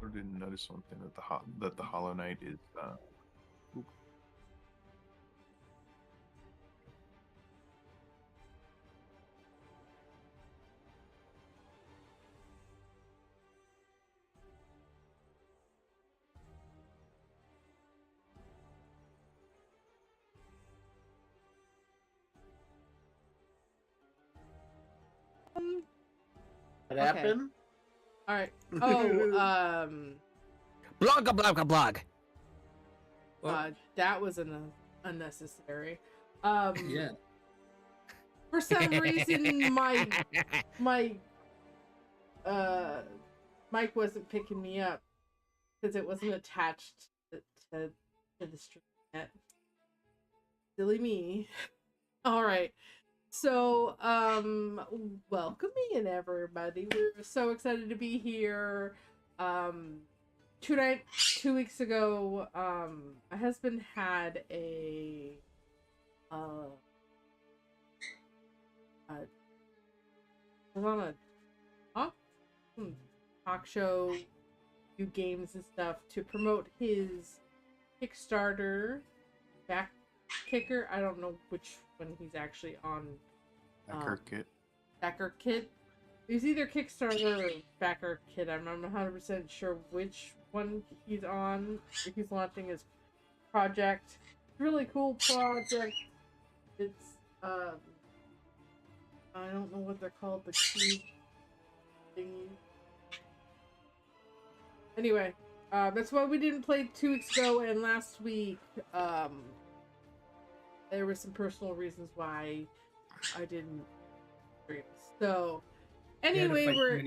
also didn't notice one thing that the Hollow Knight is. Oop. What Okay. happened? All right. Oh, Blog, blog. that was unnecessary. Yeah. For some reason, my mic wasn't picking me up because it wasn't attached to the stream yet. Silly me. All right. So, welcome in everybody. We're so excited to be here. 2 weeks ago, my husband had a was on a talk show, do games and stuff to promote his Kickstarter back kicker. I don't know which one he's actually on. Backer kit. Backer kit. It was either Kickstarter or Backer kit. I'm not 100% sure which one he's on. He's launching his project. Really cool project. It's I don't know what they're called, the cube thingy. Anyway, that's why we didn't play 2 weeks ago, and last week, there were some personal reasons why I didn't stream. So, anyway, we're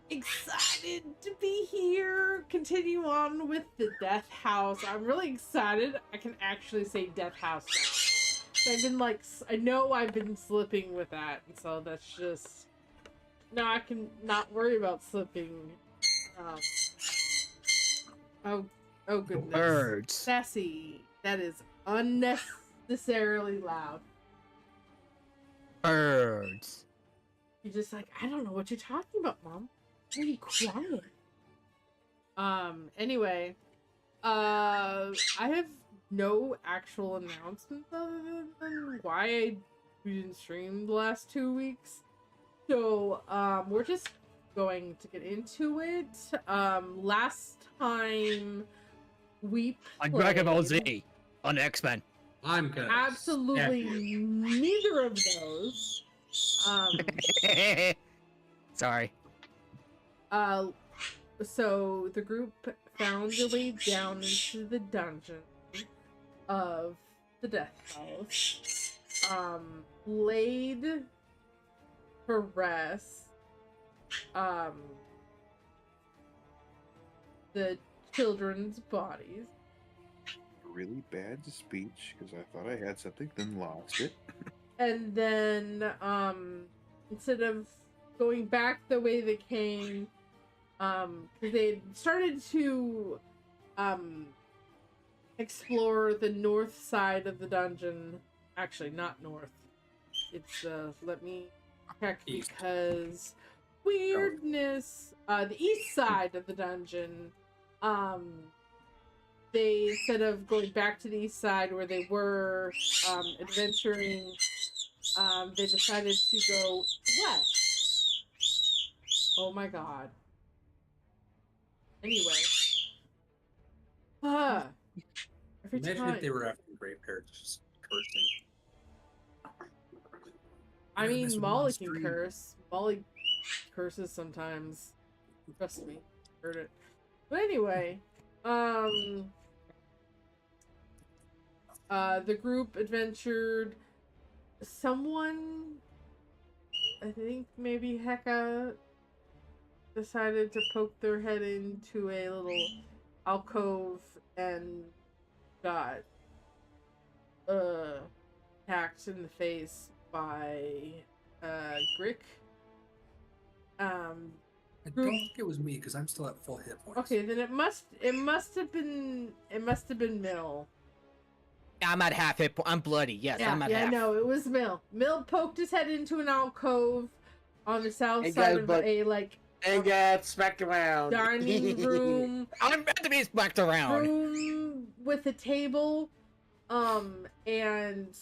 excited to be here. Continue on with the Death House. I'm really excited. I can actually say Death House now. I've been I know I've been slipping with that, and so that's just now I can not worry about slipping. Oh goodness. Birds. Sassy. That is unnecessarily loud. Birds. You're just like, I don't know what you're talking about, Mom. Why are you quiet? Anyway, I have no actual announcements other than why we didn't stream the last 2 weeks. So, we're just going to get into it. Last time we played... On Dragon Ball Z. On X-Men. I'm good. Absolutely neither of those. Sorry. So the group found their way down into the dungeon of the Death House. Laid to rest the children's bodies. Really bad speech because I thought I had something, then lost it. And then, instead of going back the way they came, they started to, explore the north side of the dungeon. Actually, not north. It's, let me check because weirdness. The east side of the dungeon, they, instead of going back to the east side where they were, adventuring, they decided to go west. Oh my god. Anyway. Every Imagine time. if they were after Great Parrots just cursing. I mean, This Molly one can stream. curse. Molly curses sometimes. Trust me. Heard it. But anyway, the group adventured. Someone, I think maybe Heka, decided to poke their head into a little alcove and got attacked in the face by Grick. I don't think it was me because I'm still at full hit points. Okay, then it must have been Mill. I'm at half hit. I'm bloody. Yes, I'm at half. No, it was Mill. Mill poked his head into an alcove on the south Hey, side guys, of but- a And get smacked around. dining room. I'm about to be smacked around. Room with a table, and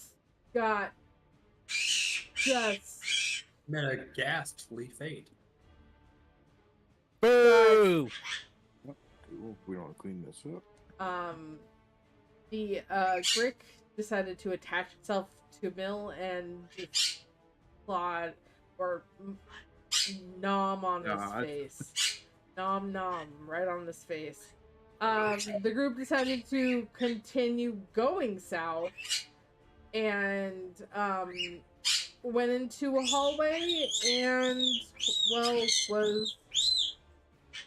got just Met a ghastly fate. Boo! Cool. We don't want to clean this up. The Brick decided to attach itself to Mill and just clawed or nom on his face. Nom right on his face. The group decided to continue going south and went into a hallway and was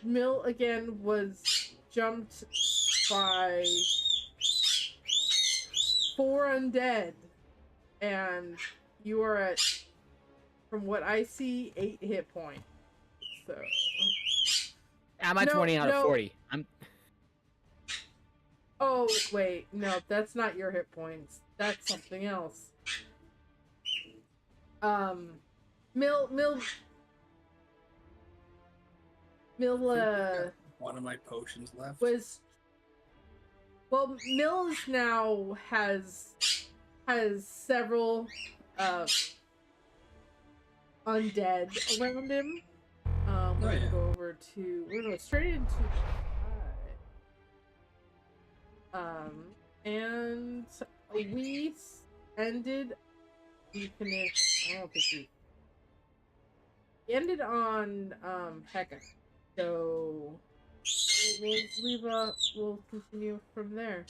Mill again was jumped by 4 undead, and you are at, from what I see, 8 hit points. So I'm at 20 out of 40. Oh wait, no, that's not your hit points. That's something else. Mill. One of my potions left. Mills now has several undead around him. We're gonna go over to, we're gonna go straight into and we ended. We finished. I don't think we ended on Heka. So we'll continue from there.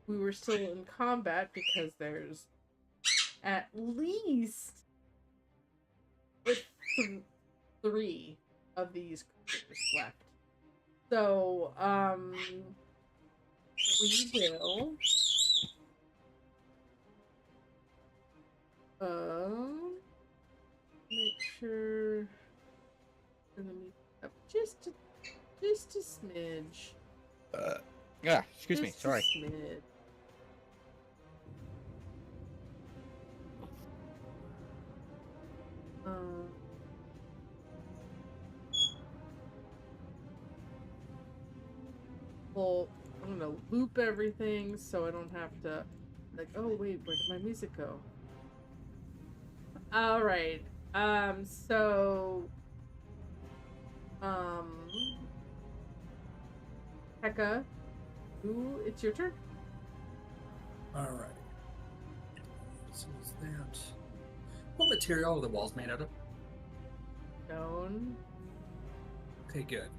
We were still in combat because there's at least 3 of these creatures left. So we will make sure up just a smidge. Yeah, excuse me. Just a Sorry. smidge. Well, I'm gonna loop everything so I don't have to, like, oh wait, where did my music go? Alright, Heka, ooh, it's your turn. Alright. So is that... What material are the walls made out of? Stone. Okay, good.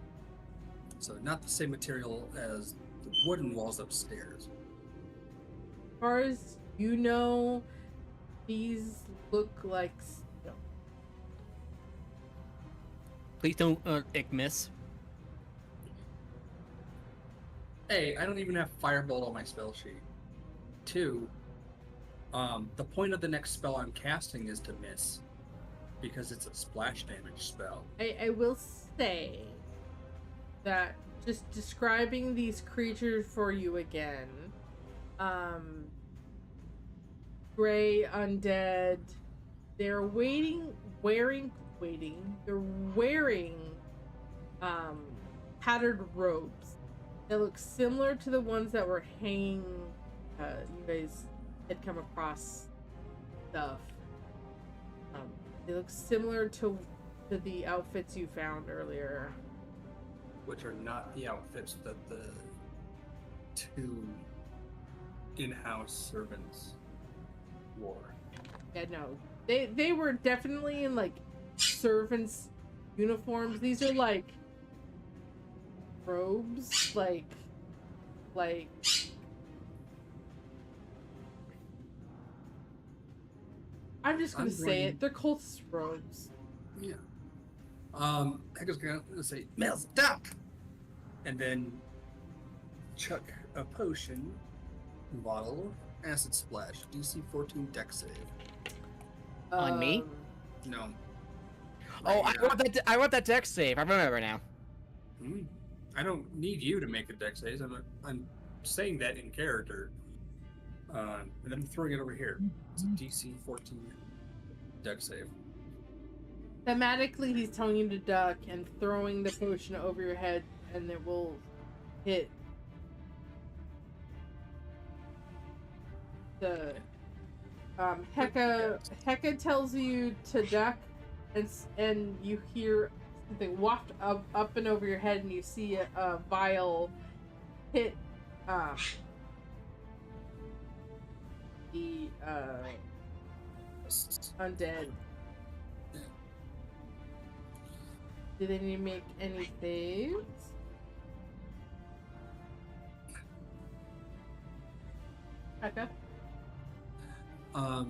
So not the same material as the wooden walls upstairs. As far as you know, these look like stone. Please don't miss. A, I don't even have Firebolt on my spell sheet. 2, the point of the next spell I'm casting is to miss, because it's a splash damage spell. I will say that just describing these creatures for you again, gray undead, they're wearing patterned robes that look similar to the ones that were hanging. You guys had come across stuff. They look similar to the outfits you found earlier. Which are not the outfits that the 2 in-house servants wore. Yeah, no. They were definitely in, like, servants' uniforms. These are, like, robes. Like... I'm just gonna say it. They're cultist robes. Yeah. Hector's gonna say, "Mel, stop!" And then chuck a potion bottle, acid splash, DC 14 dex save. On me? No. Oh, I want that dex save. I remember now. I don't need you to make a dex save. I'm saying that in character. And I'm throwing it over here. It's a DC 14 dex save. Thematically, he's telling you to duck and throwing the potion over your head, and it will hit the Heka tells you to duck, and you hear something waft up and over your head, and you see a vial hit the undead. Do they need to make any saves? Heka? I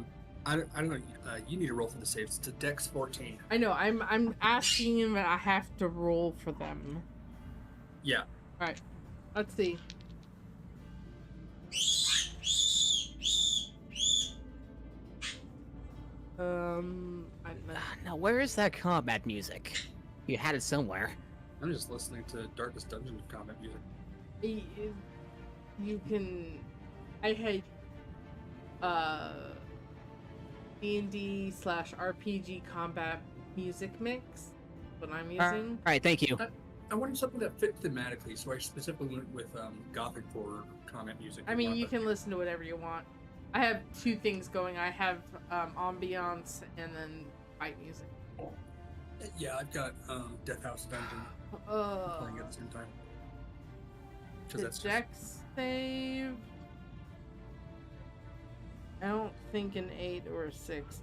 don't know. You need to roll for the saves. It's a Dex 14. I know. I'm asking him, and I have to roll for them. Yeah. All right. Let's see. I don't know. Now, where is that combat music? You had it somewhere. I'm just listening to Darkest Dungeon combat music. You can. I had D&D/RPG combat music mix. What I'm using. All right, thank you. I wanted something that fit thematically, so I specifically went with Gothic horror combat music. I mean, you can listen to whatever you want. I have two things going. I have ambiance and then fight music. Yeah, I've got Death House Dungeon playing at the same time. The Dex save. I don't think an 8 or a 6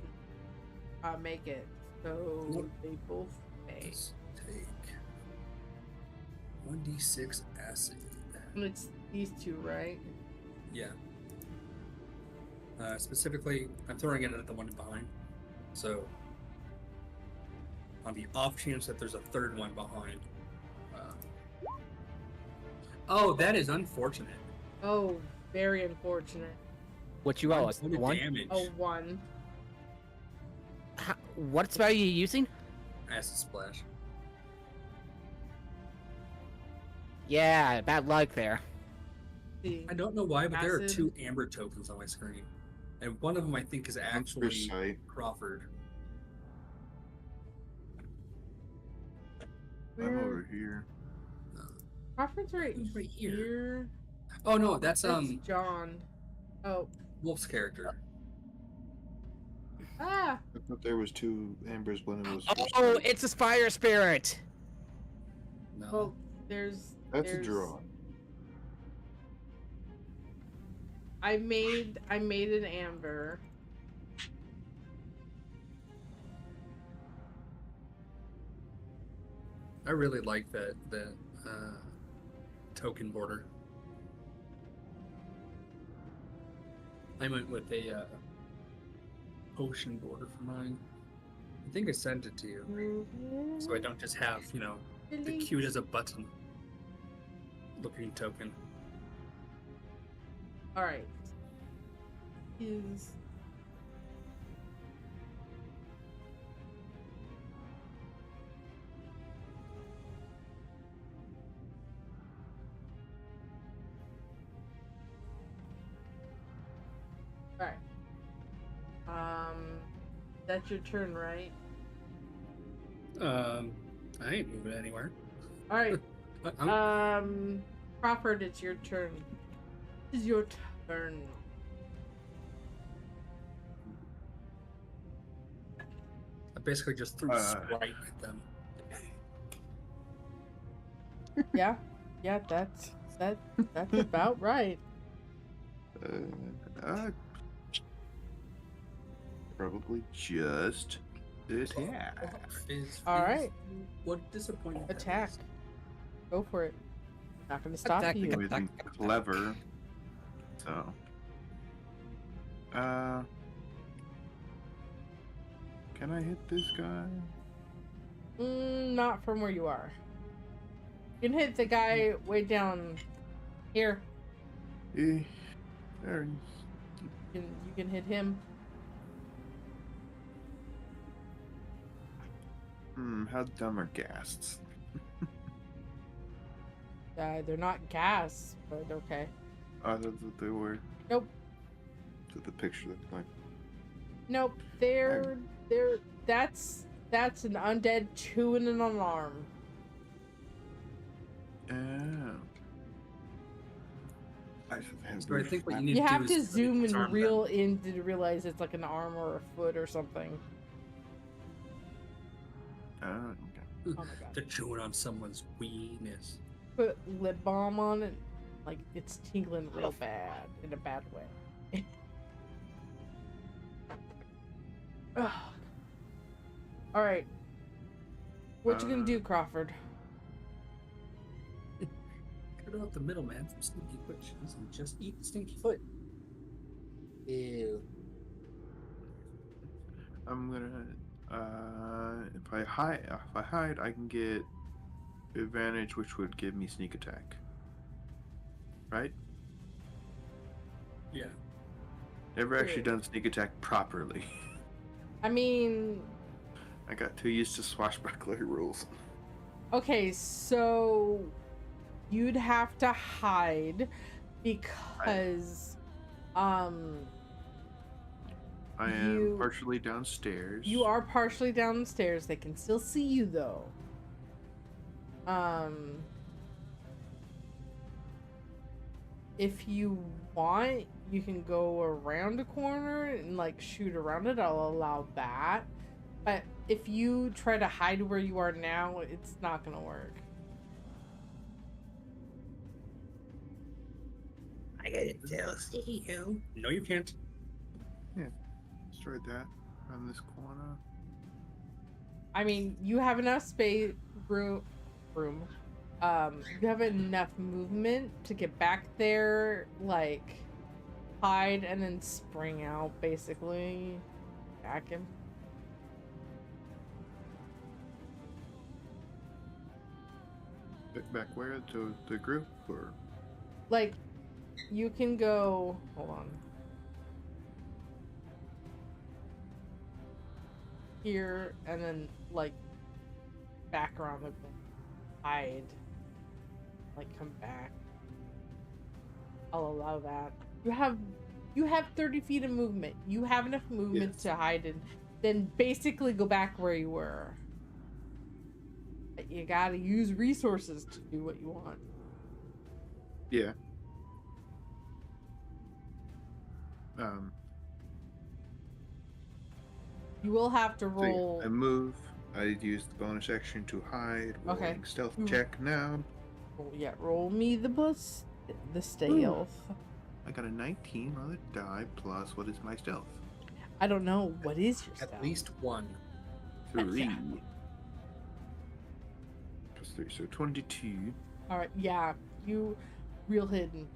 make it. So they both fail. Let's take 1d6 acid. And it's these two, right? Yeah. Specifically, I'm throwing it at the one behind. So, on the off chance that there's a third one behind. Oh, that is unfortunate. Oh, very unfortunate. What you roll? What One? damage? A 1. What spell are you using? Acid splash. Yeah, bad luck there. See. I don't know why, but there are Acid. 2 amber tokens on my screen. And one of them I think is actually sight. Crawford. I'm over here. Crawford's right here. Oh no, that's John. Oh. Wolf's character. Ah! I thought there was 2 ambers when it was. Oh, it's a fire spirit. No. Well, there's. That's a draw. I made an amber. I really like that token border. I went with a potion border for mine. I think I sent it to you, so I don't just have the cute as a button looking token. All right. Is all right. That's your turn, right? I ain't moving anywhere. All right. I'm- Crawford, it's your turn. It's your turn. I basically just threw Sprite at them. Yeah, that's about right. Probably just attack. All right. What disappointing. Attack. Go for it. Not gonna stop Attack. you. Anything clever. So. Can I hit this guy? Not from where you are. You can hit the guy way down here. There he is. You can hit him. How dumb are ghasts? They're not gas, but okay. I thought that they were. Nope. To the picture that's like. Nope. That's That's an undead chewing an alarm. Oh. I have So I think what you You need to have do to is zoom and disarm reel them. in to realize it's like an arm or a foot or something. Okay. Oh my god. They're chewing on someone's weenus. Put lip balm on it, like it's tingling real bad in a bad way. Ugh. All right, what you gonna do, Crawford? Cut out the middleman from Stinky Foot Cheese and just eat the Stinky Foot. Ew. I'm gonna if I hide, I can get advantage, which would give me sneak attack. Right? Yeah. Never actually done sneak attack properly. I mean, I got too used to swashbuckler rules. okay, so you'd have to hide because I am partially downstairs. You are partially downstairs. They can still see you though. If you want, you can go around a corner and like shoot around it. I'll allow that. But if you try to hide where you are now, it's not gonna work. I can still see you. No, you can't. Yeah, destroyed that on this corner. I mean, you have enough space, room. You have enough movement to get back there, like hide and then spring out, basically. Back him. Back where? To the group or? Like, you can go. Hold on. Here and then like back around the hide. Like come back. I'll allow that. You have 30 feet of movement. You have enough movement to hide and then basically go back where you were. But you gotta use resources to do what you want. Yeah. You will have to roll. I move. I use the bonus action to hide. Rolling stealth check now. Oh, yeah, roll me the stealth. I got a 19 on the die plus what is my stealth? I don't know. What is your stealth? At least one. 3. Yeah. Plus 3, so 22. All right, yeah, you real hidden.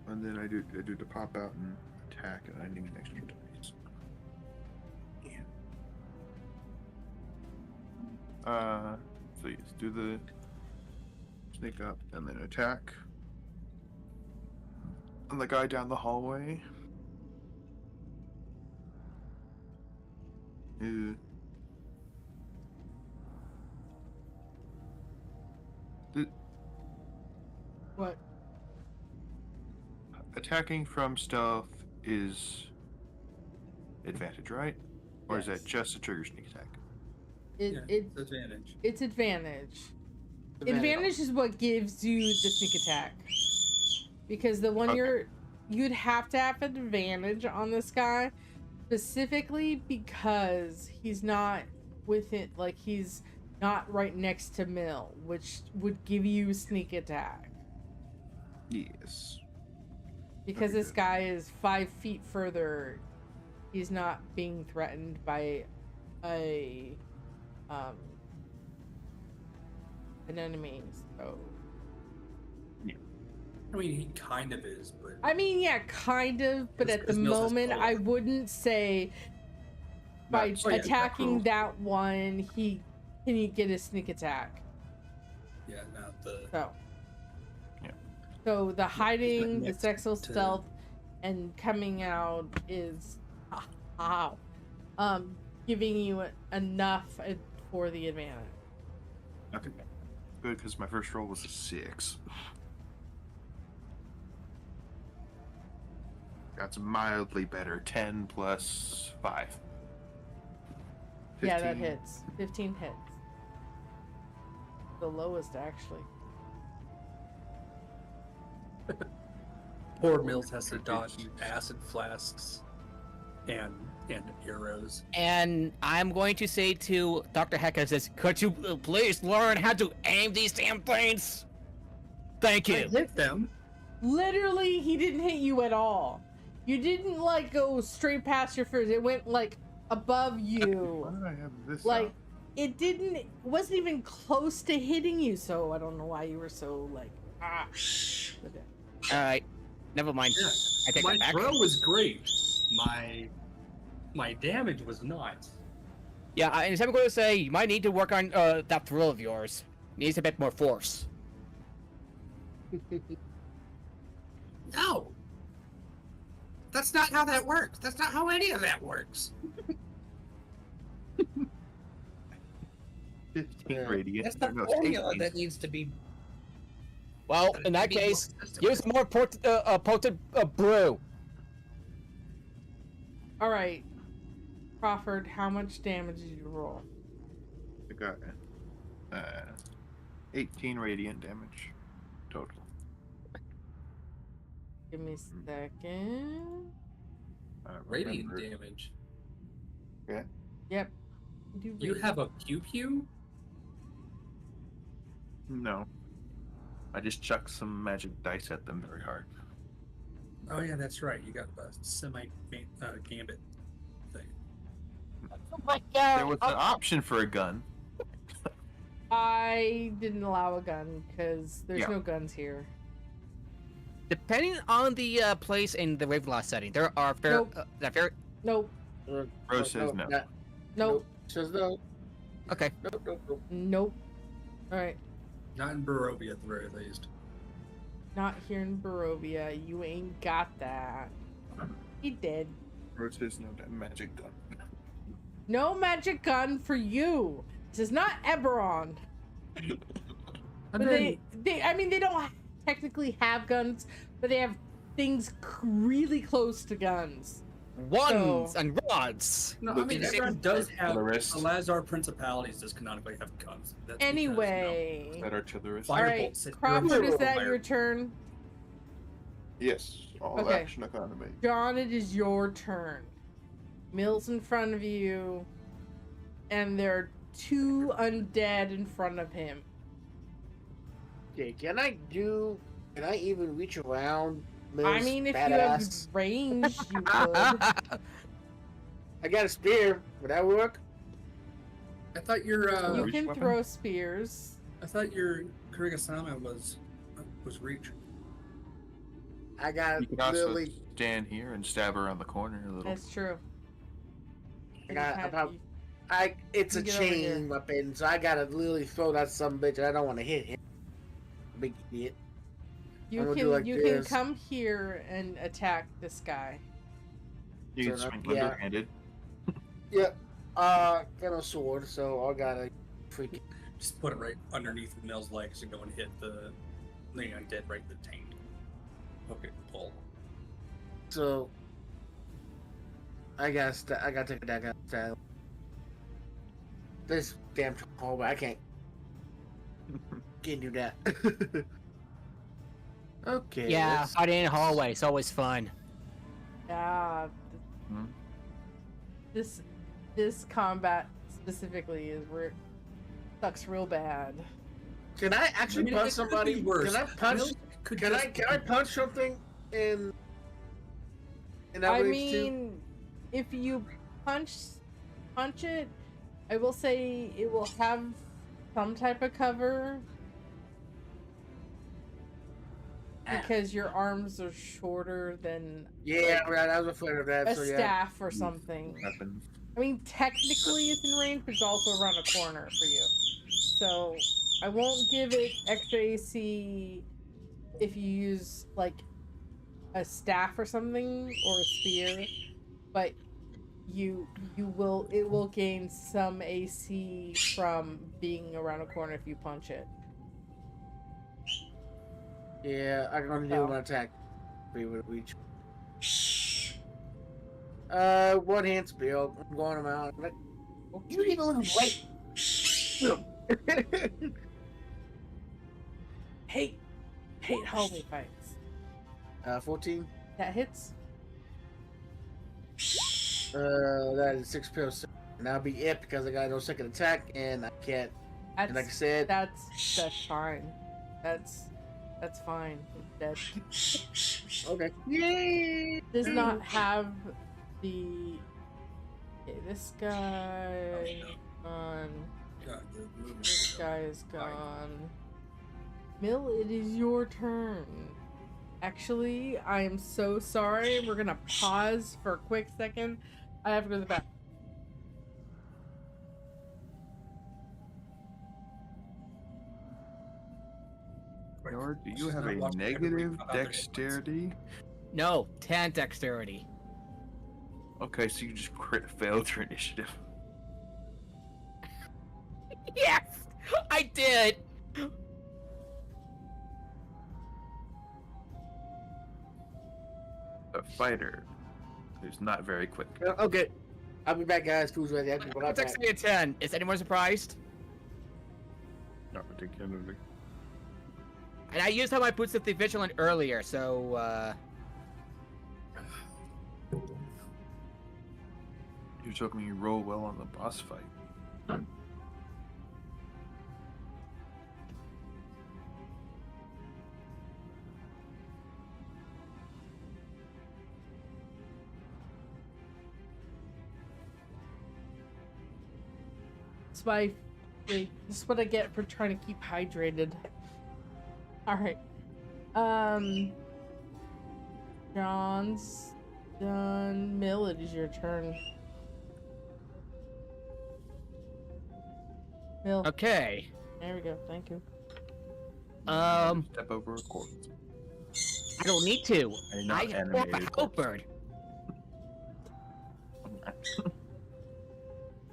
And then I do the pop out and attack, and I need an extra dice. Yeah. So yes, do the sneak up and then attack. And the guy down the hallway. What? Attacking from stealth is advantage, right? Or is that just a trigger sneak attack? It's advantage. It's advantage. Advantage is what gives you the sneak attack. Because the one you'd have to have an advantage on this guy specifically because he's not within, like he's not right next to Mill, which would give you sneak attack. Yes. Because this guy is 5 feet further, he's not being threatened by an enemy. So, yeah. I mean, he kind of is, but I mean, yeah, kind of. But at the moment, I wouldn't say by attacking that one, can he get a sneak attack? Yeah, not the. So. So the hiding, the sexual stealth, and coming out is, giving you enough for the advantage. Okay, good, because my first roll was a 6. That's mildly better. 10 plus 5. 15. Yeah, that hits. 15 hits. The lowest, actually. Poor Mills has to dodge acid flasks and arrows. And I'm going to say to Dr. Hecka, says, could you please learn how to aim these damn things? Thank I you. hit them. Literally, he didn't hit you at all. You didn't, like, go straight past your first. It went, like, above you. Why did I have this Like, out? it wasn't even close to hitting you, so I don't know why you were so, like, ah. Okay. Alright, never mind. Yeah. I take My that back. throw was great. My damage was not. Yeah, and I'm going to say, you might need to work on that throw of yours. Needs a bit more force. No. That's not how that works. That's not how any of that works. 15 radiant. That's the No, it's formula 18. that needs to be. Well, in that case, use more potent brew. All right. Crawford, how much damage did you roll? I got 18 radiant damage total. Give me a second. Radiant Remember- damage. Yeah. Yep. You have a pew-pew? No. I just chucked some magic dice at them very hard. Oh yeah, that's right. You got a semi-gambit thing. Oh my god. There was an option for a gun. I didn't allow a gun because there's Yeah. no guns here. Depending on the place in the Ravenloft setting, there are Nope. Nope. Rose says no. Nope. Says no. Okay. Nope. Nope. All right. Not in Barovia at the very least. Not here in Barovia. You ain't got that. He did. Rose says no that magic gun. No magic gun for you. This is not Eberron. But they don't technically have guns, but they have things really close to guns. Wands So- and rods. No, I Look mean, at Strahd does have the artillerist. Lazar principalities does canonically have guns. That's because, Anyway. That artillerist. All Fire- right. bolts. Crawford, is that Fire. your turn? Yes. All Okay. action economy. John, it is your turn. Mill's in front of you, and there are 2 undead in front of him. Okay, can I even reach around? I mean, if you have badass? range, you would. I got a spear. Would that work? I thought your You Reach can weapon? throw spears. Kurigasama was reach. I got You can also literally. stand here and stab around the corner a little. That's true. I got You about. have- It's a You get over here. chain weapon, so I gotta literally throw that some bitch. And I don't want to hit him. Big idiot. You I'm gonna can do like you this. can come here and attack this guy. You can So swing yeah. limber-handed. Yep. Got a sword, so I gotta freaking. Just put it right underneath Mel's legs and go and hit the undead right in the taint. Okay, pull. So. I gotta take that guy style. This damn hallway, I can't do that. Okay. Yeah, let's- fighting in a hallway is always fun. Yeah. Hmm? This combat specifically is where it sucks real bad. Can I actually punch it could somebody? be worse. Can I punch? Mil could Can just- I punch something in? That I range too? mean, if you punch it, I will say it will have some type of cover because your arms are shorter than Yeah, right. I was afraid of that. a So yeah. staff or something. Weapon. I mean, technically it's in range, but it's also around a corner for you. So I won't give it extra AC if you use like a staff or something or a spear, but it will gain some AC from being around a corner if you punch it. Yeah, I'm gonna do Oh. an attack. We would reach. One hand spill. I'm going around. You even wait. Hate hallway fights. 14. That hits. That is 6 pills. And that'll be it because I got no second attack and I can't. And like I said, that's fine. That's fine. Dead. Okay. Yay! Does not have the. Okay, this guy gone. This guy is gone. Mill, it is your turn. Actually, I am so sorry. We're gonna pause for a quick second. I have to go to the back. Lord, do you have a negative dexterity? No, 10 dexterity. Okay, so you just crit failed your initiative. Yes, I did. A fighter who's not very quick. Okay. I'll be back, guys. Food's ready. I'll be right back. Dexterity 10. Is anyone surprised? Not particularly. And I used how my boots of the vigilant earlier, so You're talking you roll well on the boss fight. This is what I get for trying to keep hydrated. Alright. John's done. Mill, it is your turn. Mill. okay. There we go. Thank you. Step over a corpse. I don't need to. A not I have a animated corpse. halberd.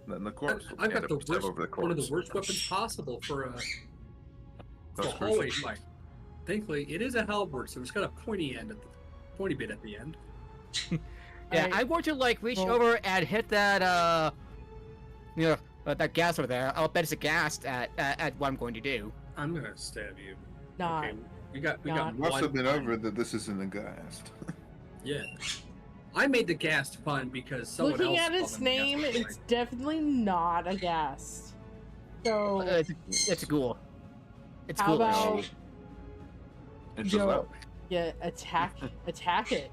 Then the corpse will I've stand got up and step over the corpse. one of the worst weapons possible for a That's hallway crucial. fight. Thankfully, it is a halberd, so it's got a pointy end at the pointy bit at the end. Yeah, I'm going to like reach over and hit that that gas over there. I'll bet it's a gas at what I'm going to do. I'm gonna stab you. Not. Okay, we got You one. must have been pun. over that this isn't a ghast. Yeah, I made the ghast pun because someone Looking else at called its him name, ghast. it's definitely not a ghast. So, It's a ghoul. It's how ghoulish. about It's Yo. a you attack it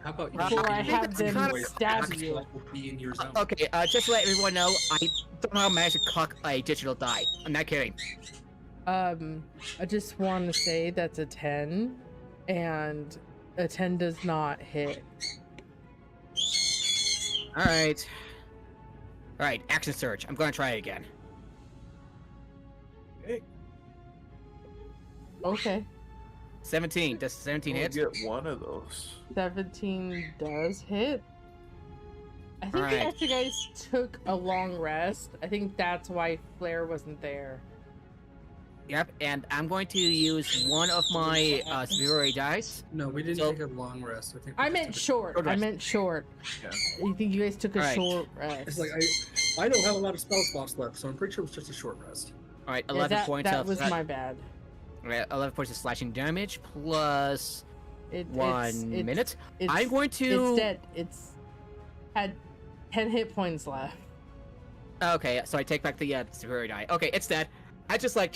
How about you? before I think have it's them kind of stab Next you? one will be in your zone. Okay, just to let everyone know, I somehow managed to cock a digital die. I'm not kidding. I just want to say that's a 10, and a 10 does not hit. Alright, action surge. I'm gonna try it again. Okay, 17. Does 17 You hit? get one of those. 17 does hit. I think Alright. after you guys took a long rest, I think that's why Flare wasn't there. Yep, and I'm going to use one of my superiority dice. No, we didn't So- take a long rest. I think we I just meant took a- short. Short I rest. meant short. Yeah. I think you guys took a Alright. short rest. It's like I don't have a lot of spell slots left, so I'm pretty sure it was just a short rest. Alright, Yeah, 11 that, points that of was my bad. Alright, 11 points of slashing damage plus It's 1 minute. It's, I'm going to. It's dead. It's had 10 hit points left. Okay, so I take back the superiority die. Okay, it's dead. I just like.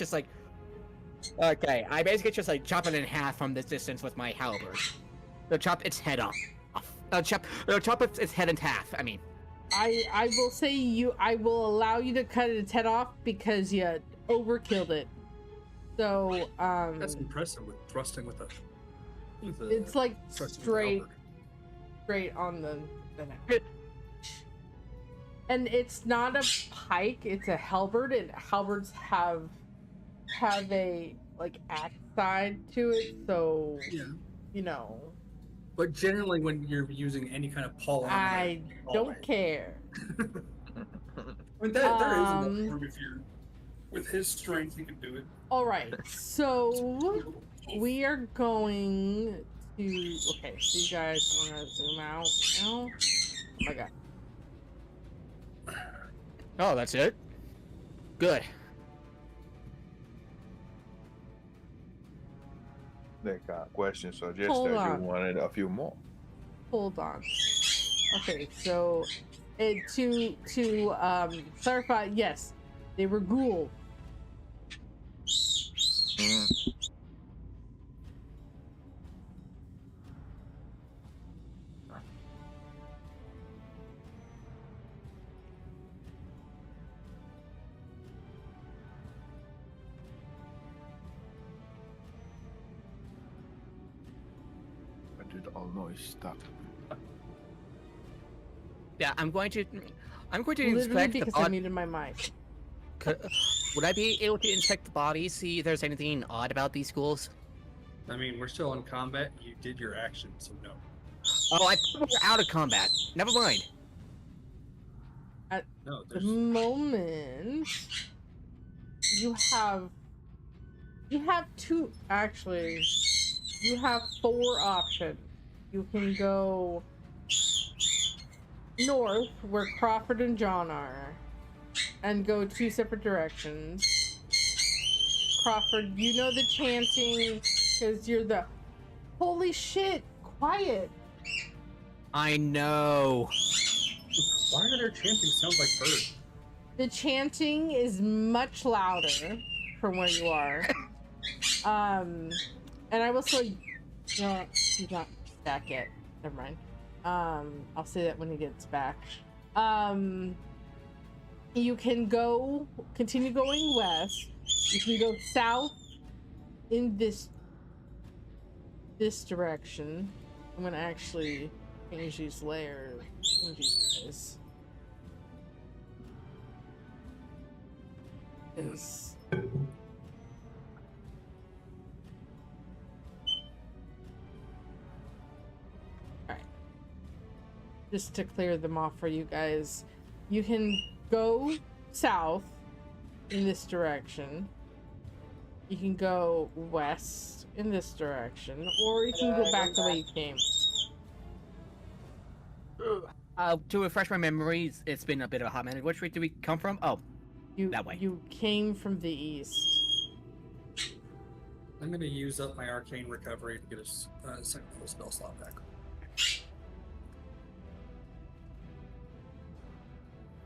Okay, I basically just like chop it in half from this distance with my halberd. So chop its head off. Chop its head in half. I mean. I will say I will allow you to cut its head off because you overkilled it. So That's impressive with thrusting with a. it's like thrusting with a straight halberd. on the neck. And it's not a pike, it's a halberd, and halberds have a like axe side to it, so Yeah. you know. But generally, when you're using any kind of paw, I don't care. I mean, there is enough Um, room if you're with his strength, he can do it. All right, so we are going Okay, so you guys want to zoom out now? Oh my god. Oh, that's it? Good. That kind of question suggests Hold that you on. wanted a few more. Hold on. Okay, so to clarify, yes, they were ghoul. I did almost stop. Yeah, I'm going to Literally inspect the because I body. muted my mic. Would I be able to inspect the body, see if there's anything odd about these schools? I mean, we're still in combat. You did your action, so no. Oh, I thought we were out of combat. Never mind. At No, the there's moment, you have two. Actually, you have 4 options. You can go north, where Crawford and John are, and go 2 separate directions. Crawford, you know the chanting because you're the holy shit. Quiet. I know. why are their chanting sounds like birds? The chanting is much louder from where you are. And I will say, no, he's not back yet. Never mind. I'll say that when he gets back. You can continue going west. You can go south in this direction. I'm gonna actually change these layers. Change these guys. Is alright. Just to clear them off for you guys. You can go south in this direction. You can go west in this direction, or you can go back the way you came. To refresh my memories, it's been a bit of a hot minute. Which way did we come from? Oh, that way. You came from the east. I'm gonna use up my arcane recovery to get a second full spell slot back.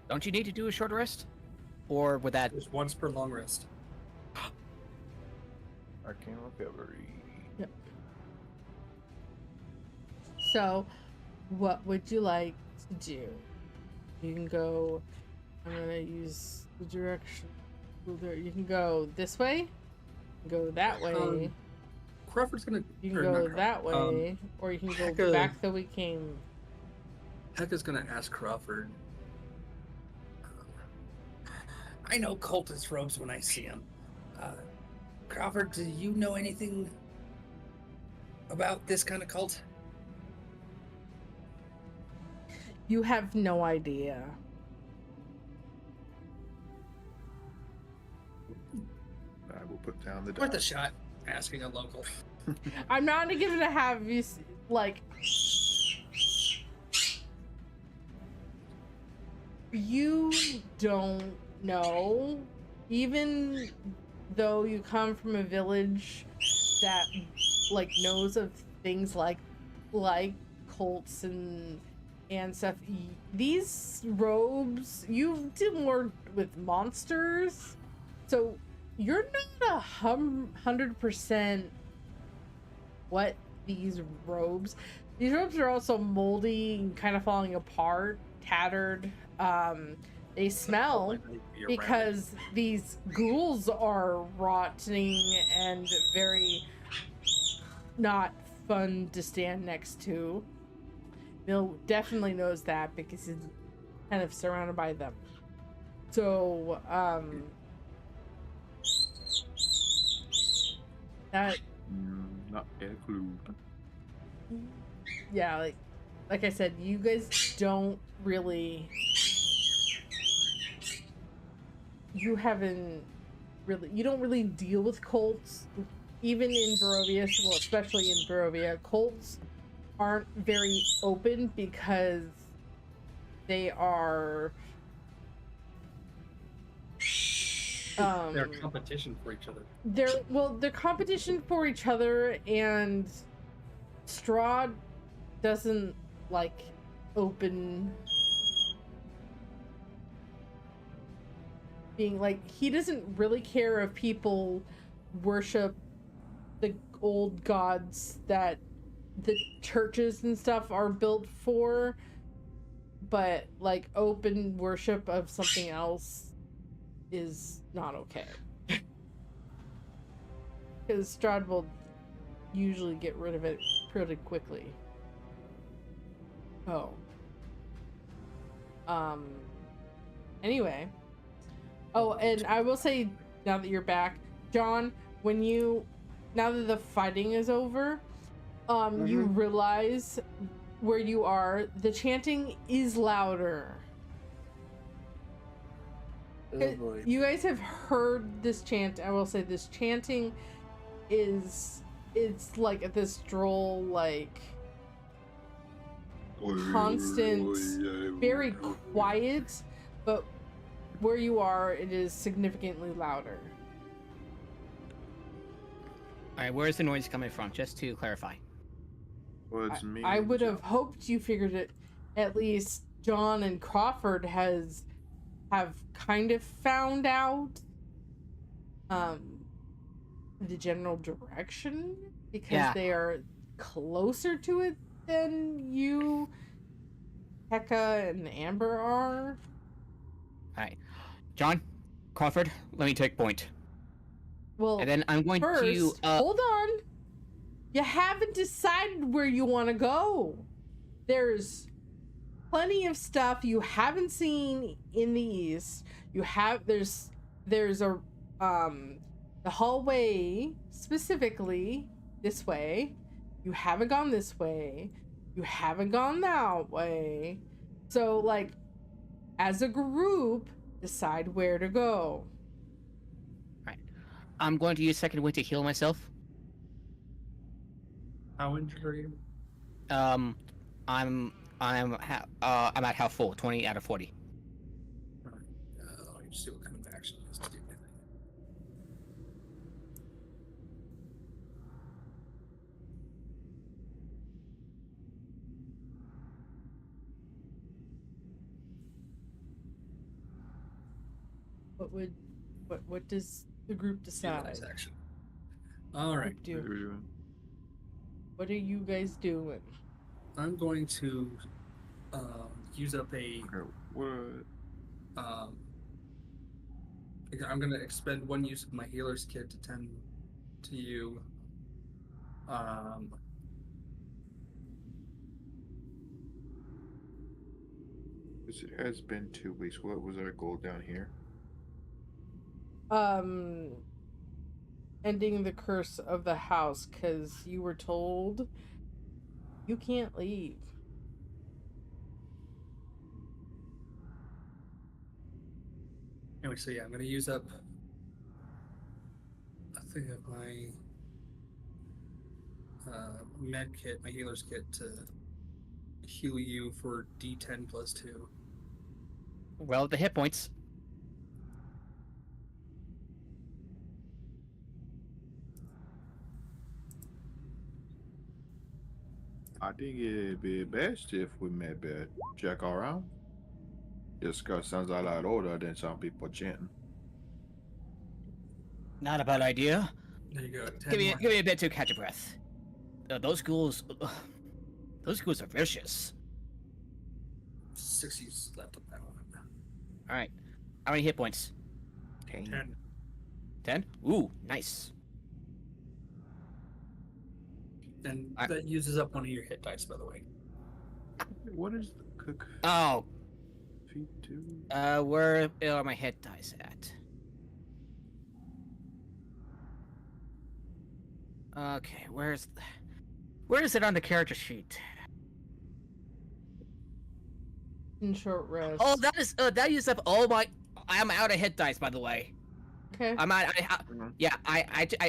Don't you need to do a short rest? Or would that... There's once per long rest. Arcane recovery. Yep. So, what would you like to do? You can go. I'm gonna use the direction. You can go this way. Go that way. Crawford's gonna. You can go that way, or you can go back the way we came. Hecka's gonna ask Crawford. I know cultist robes when I see him. Crawford, do you know anything about this kind of cult? You have no idea. I will put down the Worth a die. shot. Asking a local. I'm not gonna give it a have you like. You don't know, even though you come from a village that like knows of things like cults and stuff. These robes, you deal more with monsters, so you're not 100% what these robes. These robes are also moldy and kind of falling apart, tattered. They smell because these ghouls are rotting and very not fun to stand next to. Bill definitely knows that because he's kind of surrounded by them. So, that Not a clue. yeah, like I said, you guys don't really. You don't really deal with cults even in Barovia, well, especially in Barovia, cults aren't very open because they are they're competition for each other. They're competition for each other, and Strahd doesn't like open being like, he doesn't really care if people worship the old gods that the churches and stuff are built for, but like open worship of something else is not okay. Because Strahd will usually get rid of it pretty quickly. Oh. Anyway. Oh, and I will say, now that you're back, John, now that the fighting is over, you realize where you are, the chanting is louder. Oh boy. You guys have heard this chant. I will say this chanting it's like this droll, like constant, very quiet, but where you are, it is significantly louder. Alright, where is the noise coming from? Just to clarify. Well, it's me. I would have hoped you figured it. At least John and Crawford have kind of found out the general direction, because they are closer to it than you, Heka, and Amber are. Alright. John, Crawford, let me take point. Well, and then I'm going to hold on. You haven't decided where you want to go. There's plenty of stuff you haven't seen in the east. There's a the hallway specifically this way. You haven't gone this way. You haven't gone that way. So, like, as a group, decide where to go. Right. I'm going to use second wind to heal myself. How injured are you? I'm at half full, 20 out of 40. Alright. Let me just see what kind of action it is to do anything. What does the group decide? Action. All right. What are you guys doing? I'm going to use up a. I'm going to expend one use of my healer's kit to tend to you. It has been 2 weeks. What was our goal down here? Ending the curse of the house, because you were told you can't leave. Anyway, so yeah, I'm going to use up a thing of my med kit, my healer's kit, to heal you for D10 plus 2. Well, the hit points. I think it'd be best if we maybe check around. Just because sounds a lot older than some people chanting. Not a bad idea. There you go. Give me a bit to catch a breath. Those ghouls are vicious. 6 uses left on that one. All right. How many hit points? 10. 10? Ooh, nice. And that uses up one of your hit dice, by the way. What is the cook? Oh. Feet two? Where are my hit dice at? Okay, where is it on the character sheet? In short rest. Oh, that used up all my. I'm out of hit dice, by the way. Okay.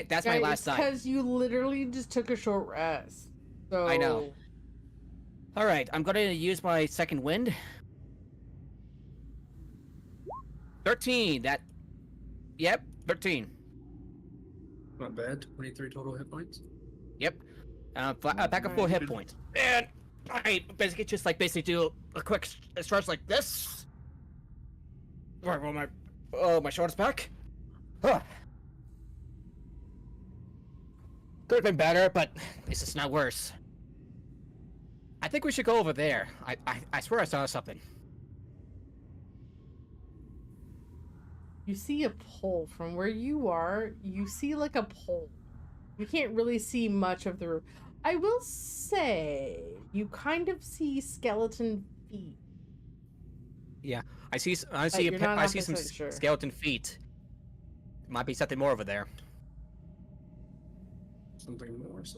That's my last time. Because you literally just took a short rest. So I know. All right, I'm gonna use my second wind. 13. Yep, 13. Not bad. 23 total hit points. Yep. Back at full hit points. And I basically do a quick stretch like this. Right, roll my shoulders back. Huh. Could have been better, but at least it's not worse. I think we should go over there. I swear I saw something. you see a pole from where you are. You see like a pole. You can't really see much of the roof. I will say you kind of see skeleton feet. Yeah, I see some sure. skeleton feet. Might be something more over there. Something morbid.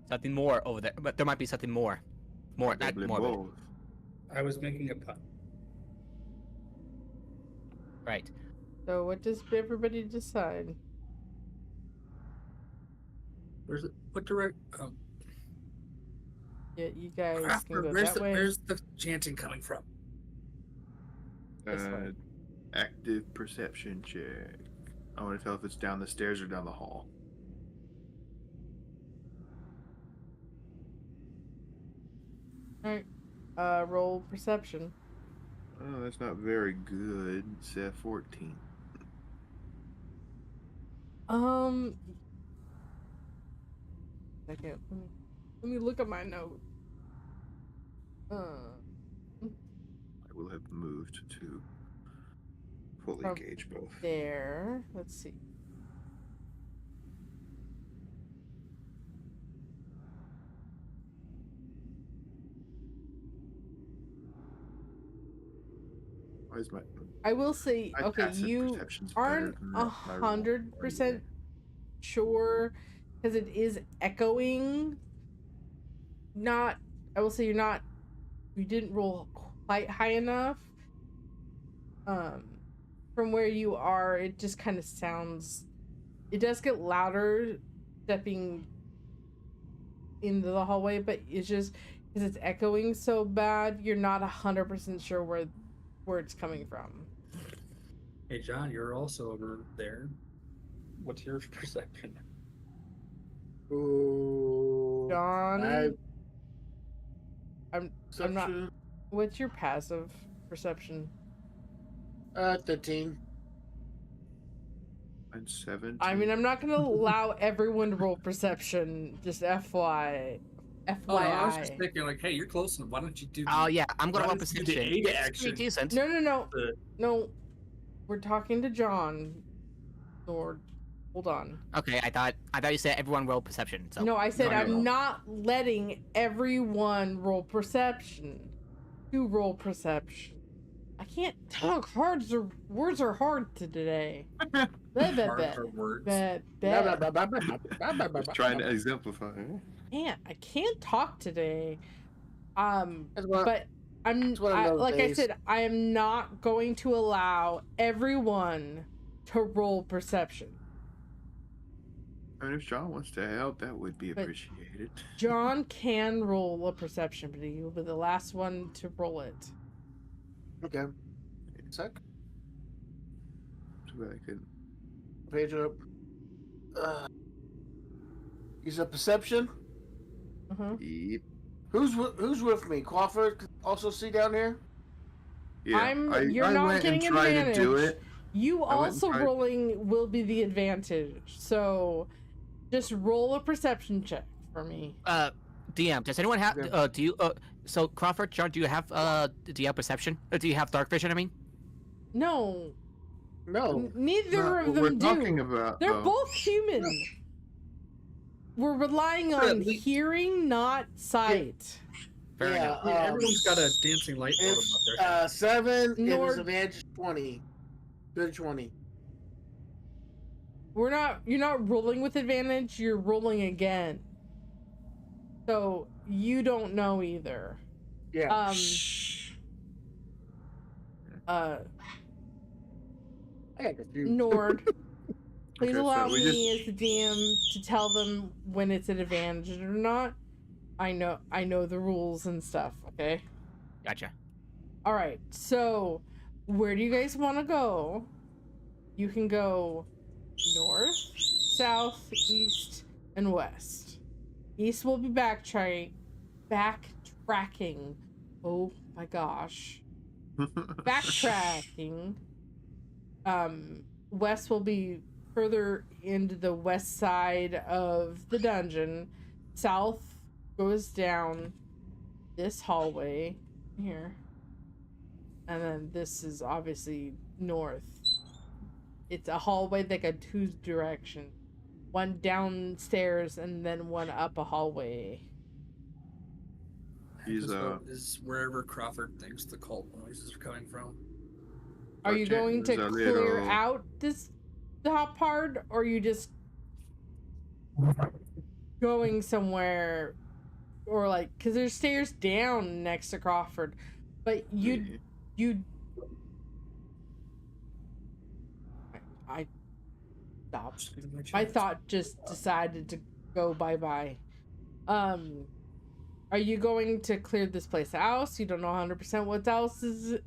Something more over there, but there might be something more. Not morbid. I was making a pun. Right. So what does everybody decide? Where's it? What direct? Oh. Yeah, you guys can go where's that way. Where's the chanting coming from? Active perception check. I want to tell if it's down the stairs or down the hall. Alright. Roll perception. Oh, that's not very good. It's at 14. Second. Let me look at my note. I will have moved to fully gauge both. There. Let's see. Why is my... I will say, my okay, passive you perception's aren't better than my roll. 100% sure because it is echoing. Not, I will say you didn't roll quite high enough. From where you are, it just kind of sounds, it does get louder stepping into the hallway, but it's just because it's echoing so bad, you're not 100% sure where it's coming from. Hey John, you're also over there. What's your perception? Ooh. John, I'm not. What's your passive perception? 13. And 17. I mean, I'm not gonna allow everyone to roll perception. Just FYI. Oh, I was just thinking, like, hey, you're close enough. Why don't you do? Oh yeah, I'm gonna roll do perception. the aid It's action. pretty decent. No. We're talking to John. Lord, hold on. Okay, I thought you said everyone roll perception. So. No, I said No. I'm not letting everyone roll perception. To roll perception. I can't talk hard. Words are hard today. Hard words. Trying to exemplify. I can't talk today. But I said, I am not going to allow everyone to roll perception. And if John wants to help, that would be appreciated. John can roll a perception, but he will be the last one to roll it. Okay. Sec. Too bad I couldn't. Page up. Use a perception. Yep. Who's with me? Crawford also see down here? Yeah, You're I not went getting and tried advantage. to do it. You also rolling will be the advantage. So just roll a perception check for me. DM, does anyone have do you so Crawford, John, do you have do you have perception? Do you have dark vision, I mean? No. No. Neither of them we're do. talking about, They're both human. We're relying on hearing, not sight. Fair enough. Everyone's got a dancing light bulb up there. 7 and his advantage 20. Good 20. You're not rolling with advantage, you're rolling again. So you don't know either. Yeah. Nord, please Okay, allow so we me just as the DM to tell them when it's an advantage or not. I know the rules and stuff, okay? Gotcha. All right. So, where do you guys want to go? You can go north, south, east, and west. East will be backtracking. Oh my gosh. Backtracking. West will be further into the west side of the dungeon. South goes down this hallway here. And then this is obviously north. It's a hallway that got two directions. One downstairs and then one up a hallway. He's is wherever Crawford thinks the cult noises are coming from. Are you going to clear little... out this top part, or are you just going somewhere, or like, because there's stairs down next to Crawford, but I stopped. My thought just decided to go bye-bye. Are you going to clear this place out? So you don't know 100% what else is...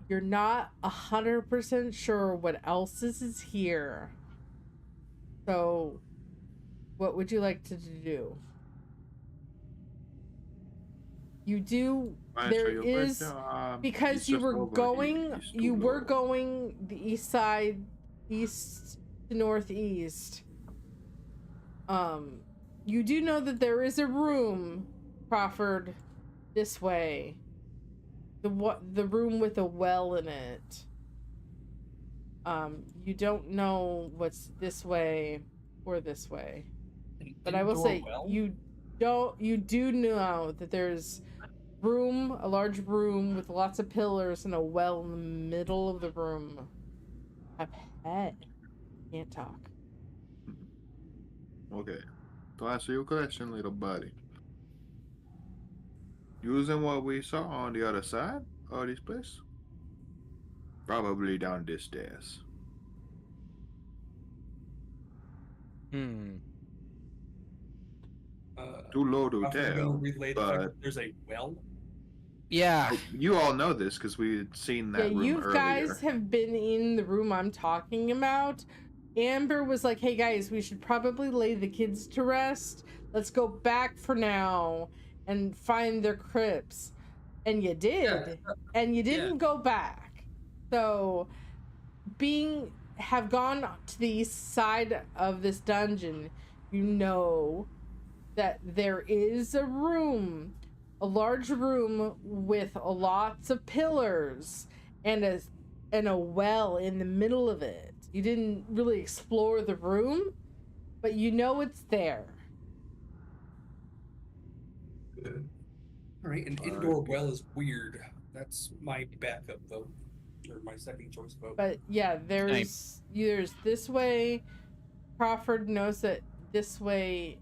You're not 100% sure what else is here. So, what would you like to do? You do... There is... Because you were going... You were going the east side, east to northeast. You do know that there is a room, Crawford, this way. The room with a well in it. You don't know what's this way or this way. But I will say you do know that there's a large room with lots of pillars and a well in the middle of the room. A pet. Can't talk. Okay. To answer your question, little buddy. Using what we saw on the other side of this place? Probably down these stairs. Hmm. Too low to tell, but there's a well. Yeah. You all know this because we had seen that room earlier. You guys have been in the room I'm talking about. Amber was like, hey guys, we should probably lay the kids to rest. Let's go back for now and find their crypts. And you did. Yeah. And you didn't go back. So, have gone to the east side of this dungeon, you know that there is a room, a large room with lots of pillars and a well in the middle of it. You didn't really explore the room, but you know it's there. All right, an indoor well is weird. That's my backup vote, or my second choice vote. But yeah, there's this way. Crawford knows that this way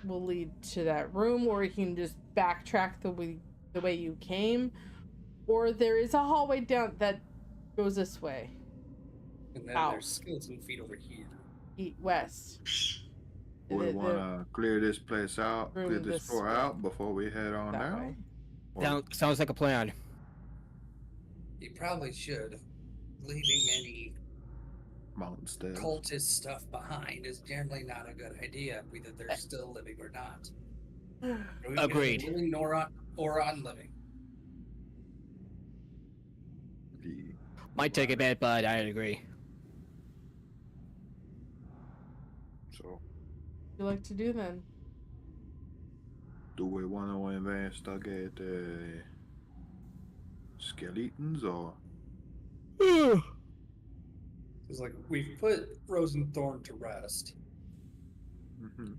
will lead to that room, or you can just backtrack the way you came, or there is a hallway down that goes this way. And then there's skeleton feet over here. West. We want to clear this place out, clear this floor out before we head on down. Sounds like a plan. You probably should. Leaving any cultist stuff behind is generally not a good idea, whether they're still living or not. Agreed. Living or unliving. Might take a bit, but I agree. So, what do you like to do then? Do we want to investigate skeletons or? It's like we've put Rosenthorn to rest. Mm-hmm.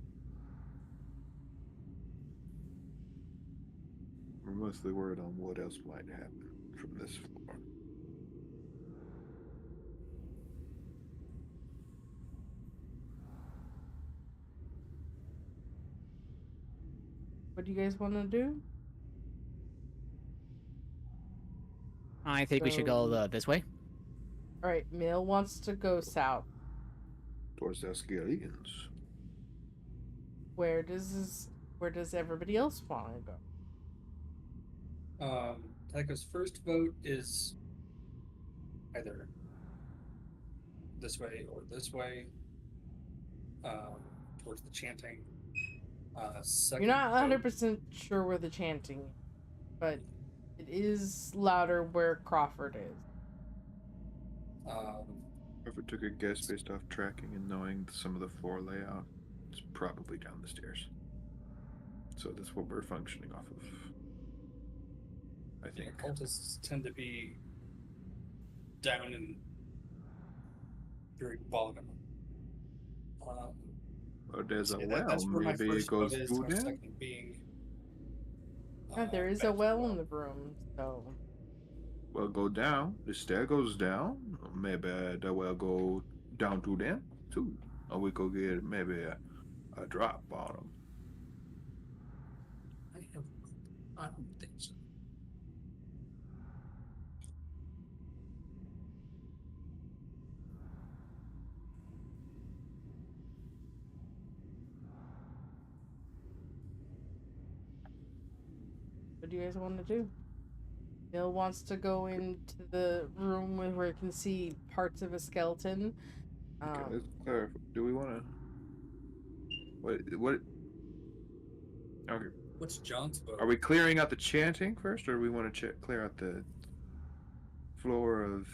We're mostly worried on what else might happen from this floor. What do you guys want to do? I think we should go this way. All right, Mill wants to go south. Towards the skeletons. Where does everybody else want to go? Tycho's first vote is either this way or this way, towards the chanting. You're not 100% sure where the chanting is, but it is louder where Crawford is. Crawford took a guess based off tracking and knowing some of the floor layout. It's probably down the stairs. So that's what we're functioning off of. I think. Yeah, cultists tend to be down in very bottom. There's a well. Maybe it goes through there. There is a well in the room, so. Well, go down. The stair goes down. Maybe the well go down to them too, or we could get maybe a drop bottom. I don't think so. What do you guys want to do? Bill wants to go into the room where he can see parts of a skeleton. Okay, let's clarify. Do we want to? What? Okay. What's John's vote? Are we clearing out the chanting first, or do we want to clear out the floor of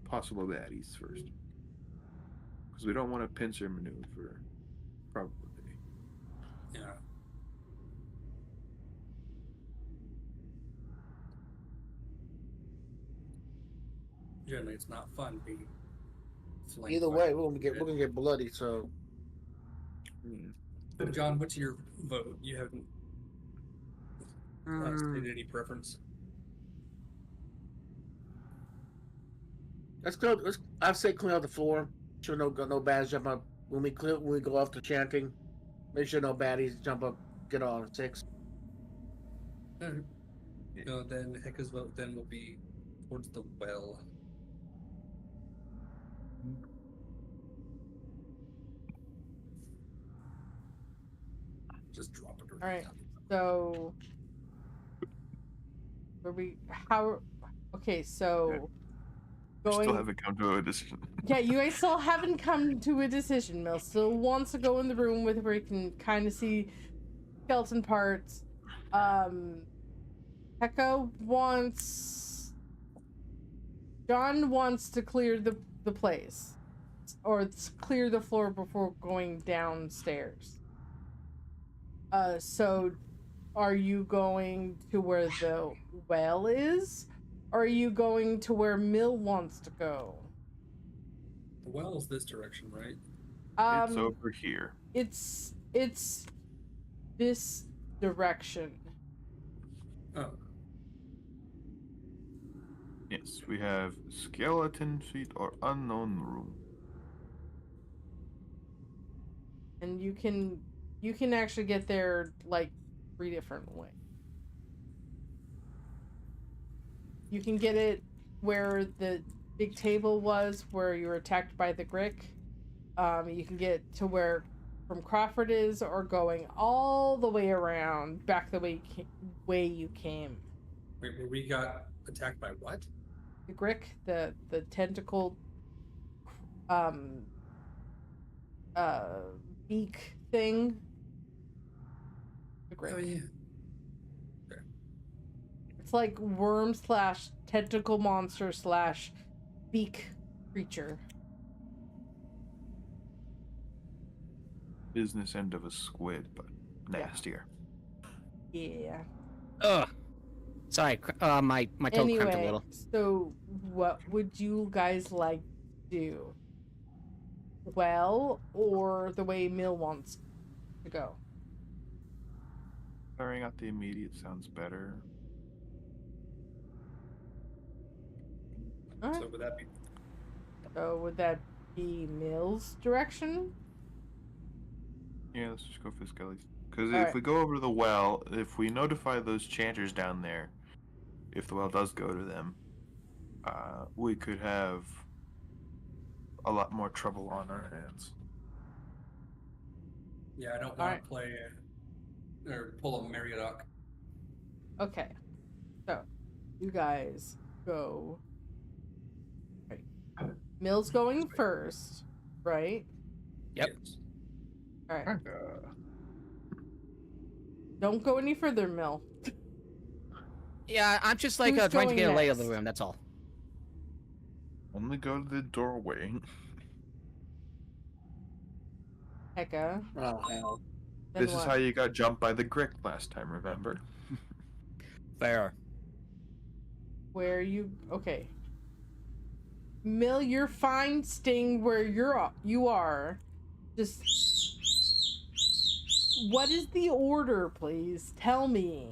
possible baddies first? Because we don't want to pincer maneuver, probably. Yeah. Generally, it's not fun being flanked. Either way, we're gonna get bloody. So, John, what's your vote? You haven't stated any preference. Let's go. I'd say clean out the floor. Sure, no baddies jump up when we go off the chanting. Make sure no baddies jump up. Get on 6. All right. No, then Hecka's vote then will be towards the well. Just drop it. All right. So, okay, so going. Still haven't come to a decision. Yeah, you guys still haven't come to a decision. Mel still wants to go in the room with where he can kind of see skeleton parts. Hecka wants. John wants to clear the place, or clear the floor before going downstairs. So are you going to where the well is, or are you going to where Mill wants to go? The well is this direction, right? It's over here. It's this direction. Oh. Yes, we have skeleton feet or unknown room. And you can actually get there like 3 different ways. You can get it where the big table was, where you were attacked by the Grick. You can get to where from Crawford is, or going all the way around back the way you came. Wait, where we got attacked by what? The Grick, the tentacled beak thing. The Grick. Oh yeah. Okay. It's like worm / tentacle monster / beak creature. Business end of a squid, but nastier. Yeah. Ugh. Sorry, my toe cramped a little. So what would you guys like to do? Well, or the way Mill wants to go? Clearing out the immediate sounds better. All right. So would that be Mill's direction? Yeah, let's just go for skellies. Because if we go over to the well, if we notify those chanters down there, if the well does go to them, we could have a lot more trouble on our hands. Yeah, I don't All want right. to play or pull a Marioduck. Okay. So, you guys go. Right. Mill's going first, right? Yep. Yes. All right. Uh, Don't go any further, Mill. Yeah, I'm just like Who's trying to going get a lay of the next? room. That's all. only go to the doorway. Hecka. Oh hell. Then This is what? how you got jumped by the Grick last time, remember? Fair. Where you? Okay. Mill, you're fine staying where you are. Just what is the order, please? Tell me.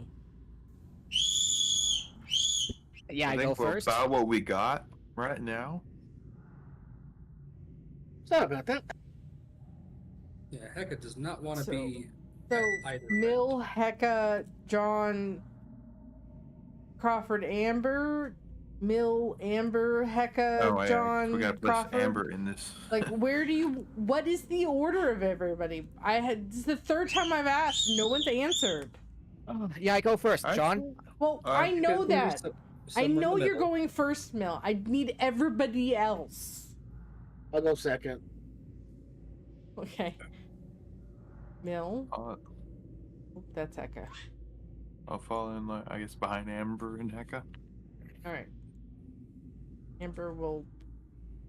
Yeah, I go think we'll first. bow what we got right now. Sorry about that. Yeah, Hecka does not want to So- be So at either Mill, Hecka, John, Crawford, Amber, Mill, Amber, Hecka, Oh, yeah, John, we gotta place Crawford. Amber in this. Like, where do you? What is the order of everybody? This is the third time I've asked. No one's answered. Yeah, I go first. I John? think- Well, Uh, I know Because we were that. I somewhere in know the you're middle. going first, Mill. I need everybody else. I'll go second. Okay. Mill. Uh, Oh, that's Hecka. I'll fall in, I guess, behind Amber and Hecka. All right. Amber will.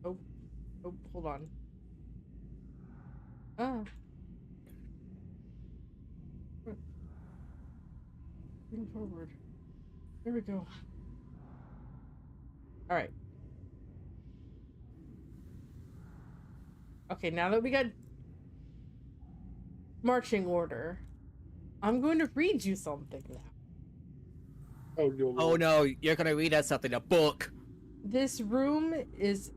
Oh, hold on. Ah. Bring forward. There we go. All right. Okay, now that we got marching order, I'm going to read you something now. Oh, your Oh lord. no, you're gonna read us something, a book. This room is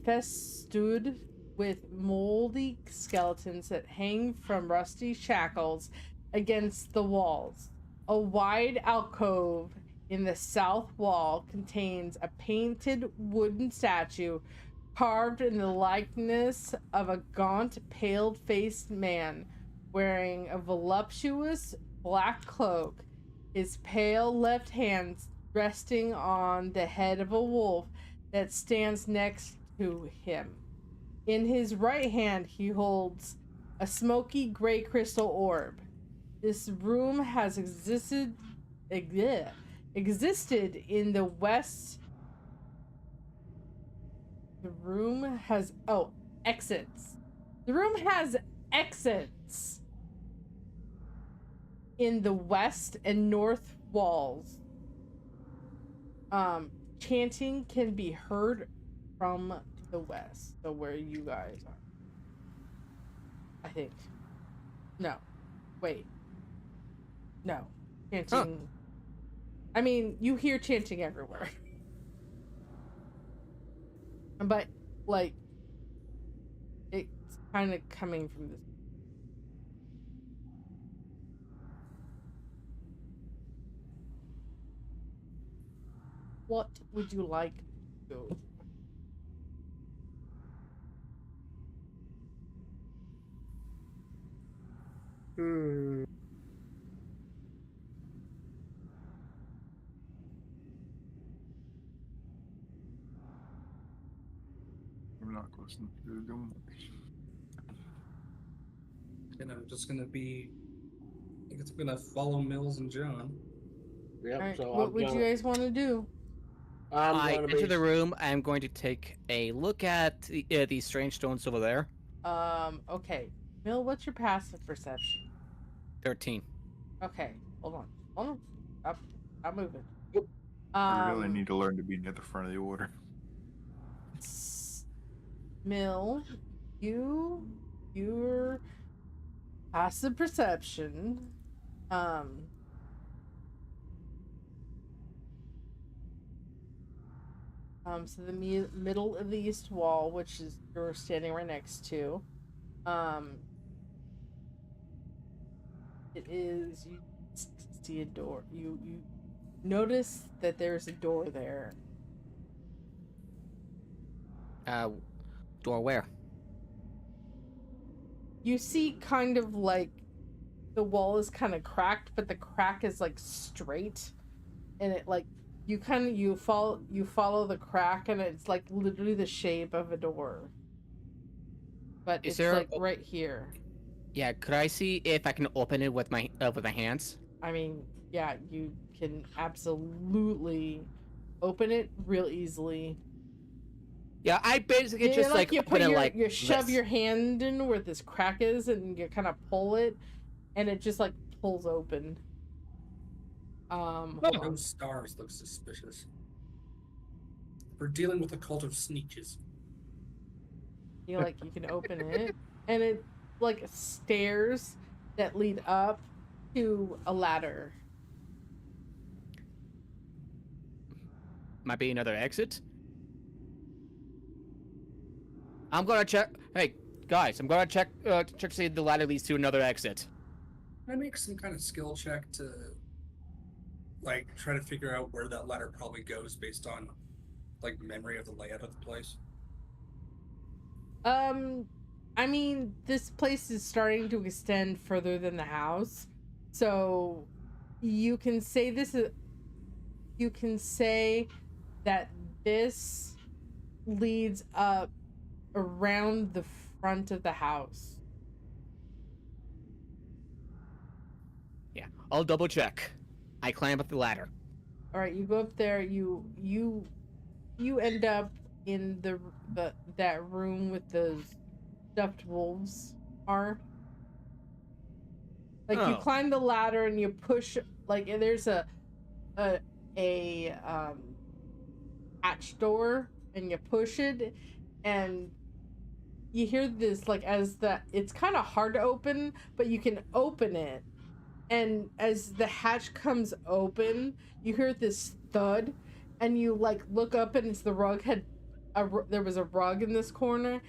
festooned with moldy skeletons that hang from rusty shackles against the walls. A wide alcove in the south wall contains a painted wooden statue carved in the likeness of a gaunt, pale-faced man wearing a voluptuous black cloak, his pale left hand resting on the head of a wolf that stands next to him. In his right hand, he holds a smoky gray crystal orb. This room has existed in the west. The room has exits. The room has exits in the west and north walls. Chanting can be heard from the west, so where you guys are. I think. No. Wait. No. Chanting. I mean, you hear chanting everywhere. But, like, it's kind of coming from this. What would you like to do? Hmm. I'm not listening to them. And I'm just gonna be. I think it's gonna follow Mills and John. Yep. All right, So what would you guys want to do? I gonna enter the room. I'm going to take a look at these strange stones over there. Okay. Mill, what's your passive perception? 13. Okay, hold on. I'm moving. I really need to learn to be near the front of the order. Mill, your passive perception, so the middle of the east wall, which is you're standing right next to, it is, you see a door. You notice that there's a door there. Door where? You see kind of like the wall is kind of cracked, but the crack is like straight, and it like you follow the crack, and it's like literally the shape of a door. But Is it's there like right here. Yeah, could I see if I can open it with my hands? I mean, yeah, you can absolutely open it real easily. Yeah, I basically just like you open it like you shove this. your hand in where this crack is, and you kind of pull it, and it just like pulls open. Hold on. Those stars look suspicious. We're dealing with a cult of sneeches. You can open it, and it like stairs that lead up to a ladder. Might be another exit. I'm gonna check. Hey guys, I'm gonna check to see if the ladder leads to another exit. Can I make some kind of skill check to like try to figure out where that ladder probably goes based on like memory of the layout of the place? I mean, this place is starting to extend further than the house, so you can say that this leads up around the front of the house. Yeah, I'll double check. I climb up the ladder. All right, you go up there. You end up in that room with those stuffed wolves are. Like you climb the ladder and you push, like there's a hatch door, and you push it, and you hear this like it's kind of hard to open, but you can open it, and as the hatch comes open, you hear this thud, and you like look up, and it's the rug there was a rug in this corner,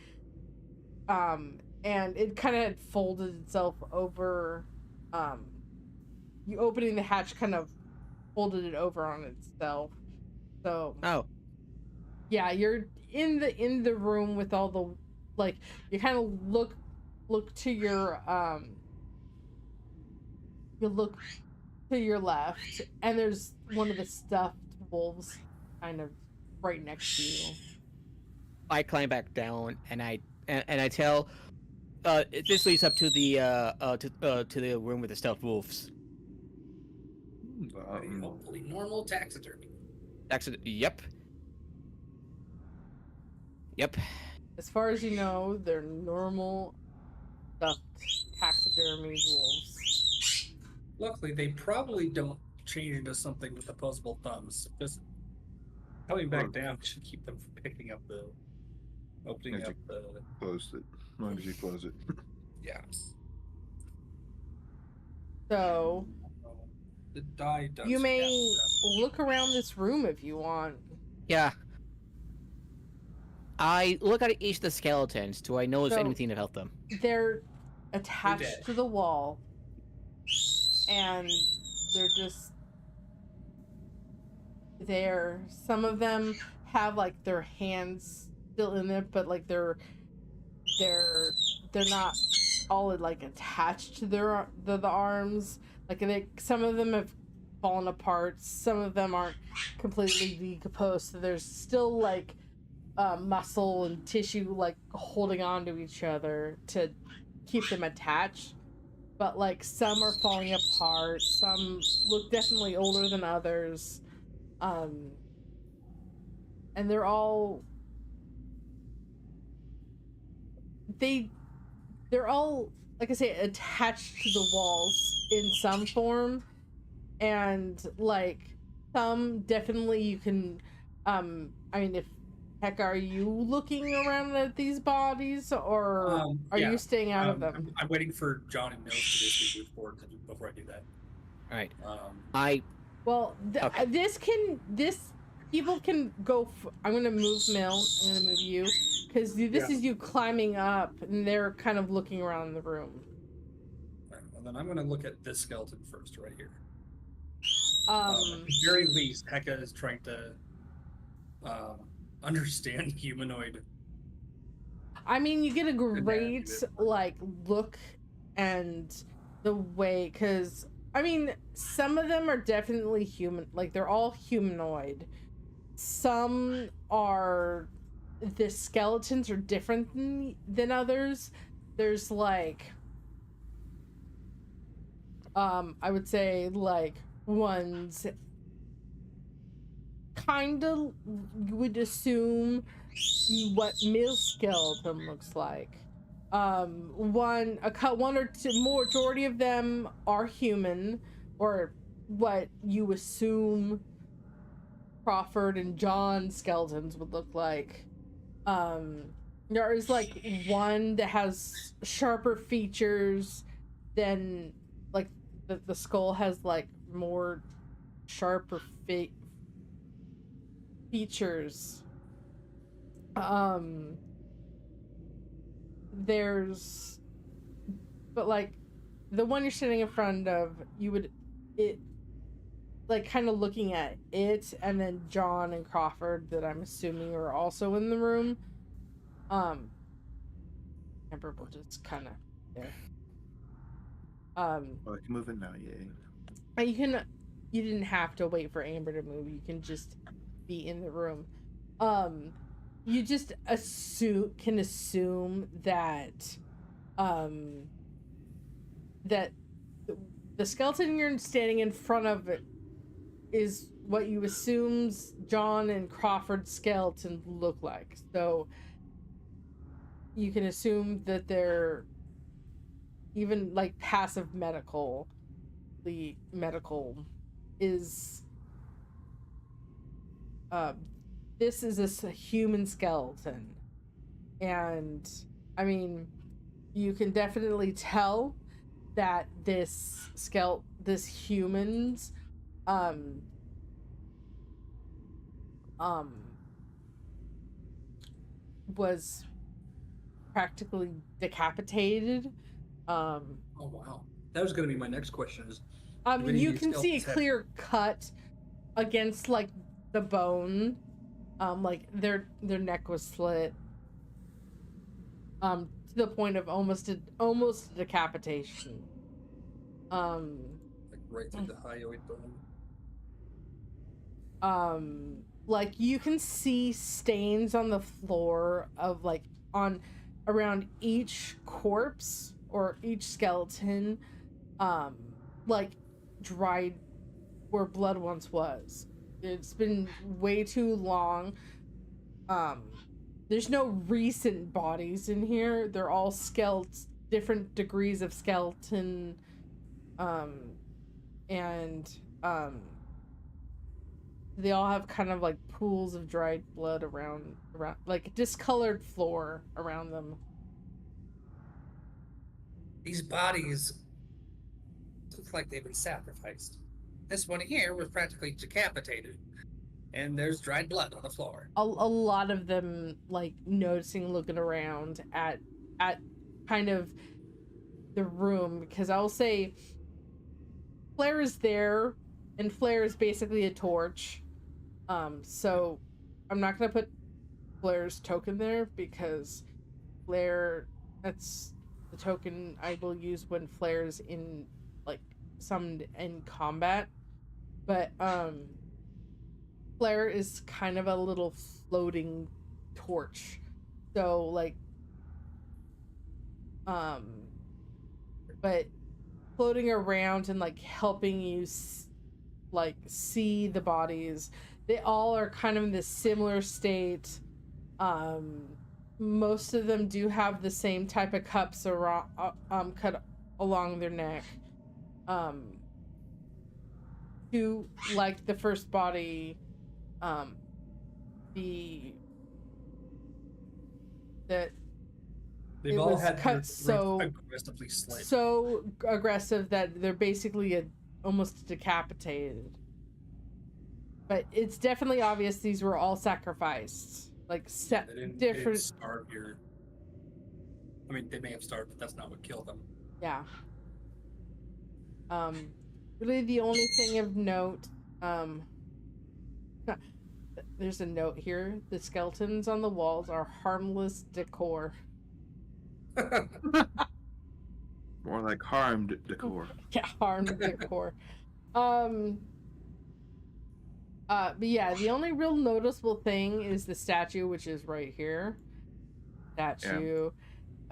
and it kind of had folded itself over. You opening the hatch kind of folded it over on itself. So yeah, you're in the room with all the, like, you kind of look to your you look to your left, and there's one of the stuffed wolves kind of right next to you. I climb back down, and I tell, this leads up to the to the room with the stuffed wolves. Hopefully normal taxidermy. Yep. As far as you know, they're normal stuffed taxidermy wolves. Luckily, they probably don't change into something with opposable thumbs. Just coming back down should keep them from picking up the opening up the. Close it. As long as you close it. Yeah. So the die does. you may look around this room if you want. Yeah. I look at each of the skeletons. Do I notice anything about them? They're attached to the wall, and they're just there. Some of them have like their hands still in it, but like they're not all like attached to the arms. Like some of them have fallen apart. Some of them aren't completely decomposed. So there's still like muscle and tissue like holding on to each other to keep them attached. But like some are falling apart. Some look definitely older than others. And they're all they're all, like I say, attached to the walls in some form, and like some definitely you can I mean, if heck, are you looking around at these bodies, or are you staying out of them? I'm waiting for John and Mills to just move forward before I do that. All right. People can go. I'm gonna move Mill. I'm gonna move you, because this is you climbing up, and they're kind of looking around the room. Right, well, then I'm gonna look at this skeleton first, right here. At the very least, Heka is trying to understand humanoid I mean, you get a great like look and the way, because I mean, some of them are definitely human, like they're all humanoid. Some are, the skeletons are different than others. There's like I would say like ones kind of, you would assume what Mill's skeleton looks like. One or two, majority of them are human, or what you assume Crawford and John's skeletons would look like. There is like one that has sharper features than, like, the skull has like more sharper features. There's, but like the one you're sitting in front of, you would, it, like, kind of looking at it, and then John and Crawford that I'm assuming are also in the room. Amber will just kind of there. Well, I can move in now, yay. You didn't have to wait for Amber to move. You can just be in the room. You just can assume that that the skeleton you're standing in front of it is what you assumes John and Crawford's skeleton look like. So you can assume that they're even like passive medical. The medical is this is a human skeleton, and I mean, you can definitely tell that this human's was practically decapitated. Oh wow, that was going to be my next question. Is you can see a clear cut against like the bone. Like their neck was slit. To the point of almost decapitation. Like right through the hyoid bone. Like you can see stains on the floor of like around each corpse or each skeleton, like dried where blood once was. It's been way too long. There's no recent bodies in here. They're all different degrees of skeleton, and they all have kind of like pools of dried blood around like discolored floor around them. These bodies look like they've been sacrificed. This one here was practically decapitated, and there's dried blood on the floor. A lot of them, like, noticing, looking around at kind of the room, because I'll say Flare is there, and Flare is basically a torch. So I'm not gonna put Flare's token there, because Flare, that's the token I will use when Flare's in, like, summoned in combat. But Flare is kind of a little floating torch, so like but floating around and like helping you like see the bodies. They all are kind of in this similar state. Most of them do have the same type of cups around, cut along their neck. To, like, the first body, that they've all had cut so aggressively slit. So aggressive that they're basically almost decapitated. But it's definitely obvious these were all sacrificed. Like, they didn't starve here. I mean, they may have starved, but that's not what killed them. Yeah. Really the only thing of note, there's a note here. The skeletons on the walls are harmless decor. More like harmed decor. Yeah, harmed decor. But yeah, the only real noticeable thing is the statue, which is right here. Statue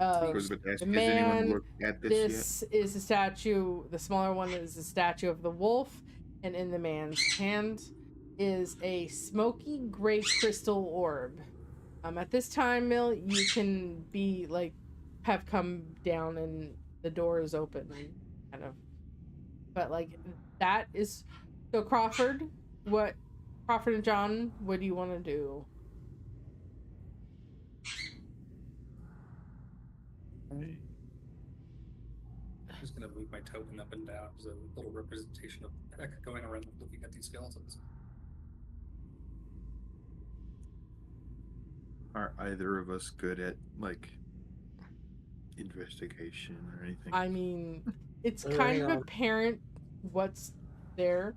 of the Has anyone man. looked at this yet? This is the statue. The smaller one is the statue of the wolf, and in the man's hand is a smoky gray crystal orb. At this time, Mill, you can be like have come down and the door is open, kind of. But like that is so Crawford. Crawford and John, what do you want to do? I'm just gonna move my token up and down as a little representation of Heck going around looking at these skeletons. Are either of us good at like investigation or anything? I mean, it's kind of apparent what's there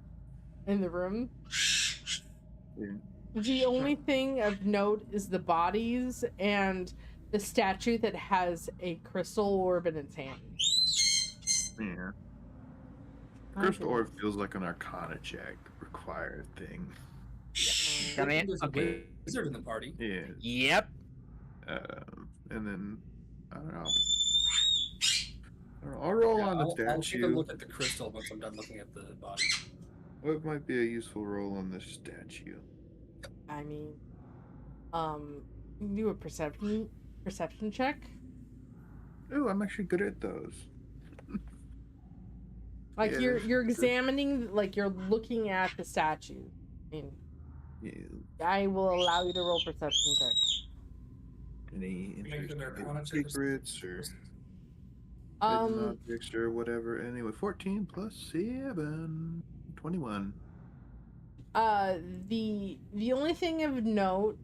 in the room. Yeah. The only thing of note is the bodies and the statue that has a crystal orb in its hand. Yeah. Crystal orb feels like an Arcana check required thing. There's a wizard in the party. Yeah. Yep. And then I don't know. I'll roll on the statue. I'll take a look at the crystal once I'm done looking at the body. What might be a useful roll on this statue? I mean, you can do a perception check. Oh, I'm actually good at those. Like yeah, you're examining, like you're looking at the statue. I mean, yeah. I will allow you to roll perception check. Any interesting secrets or objects or whatever. Anyway, 14 plus 7, 21. The only thing of note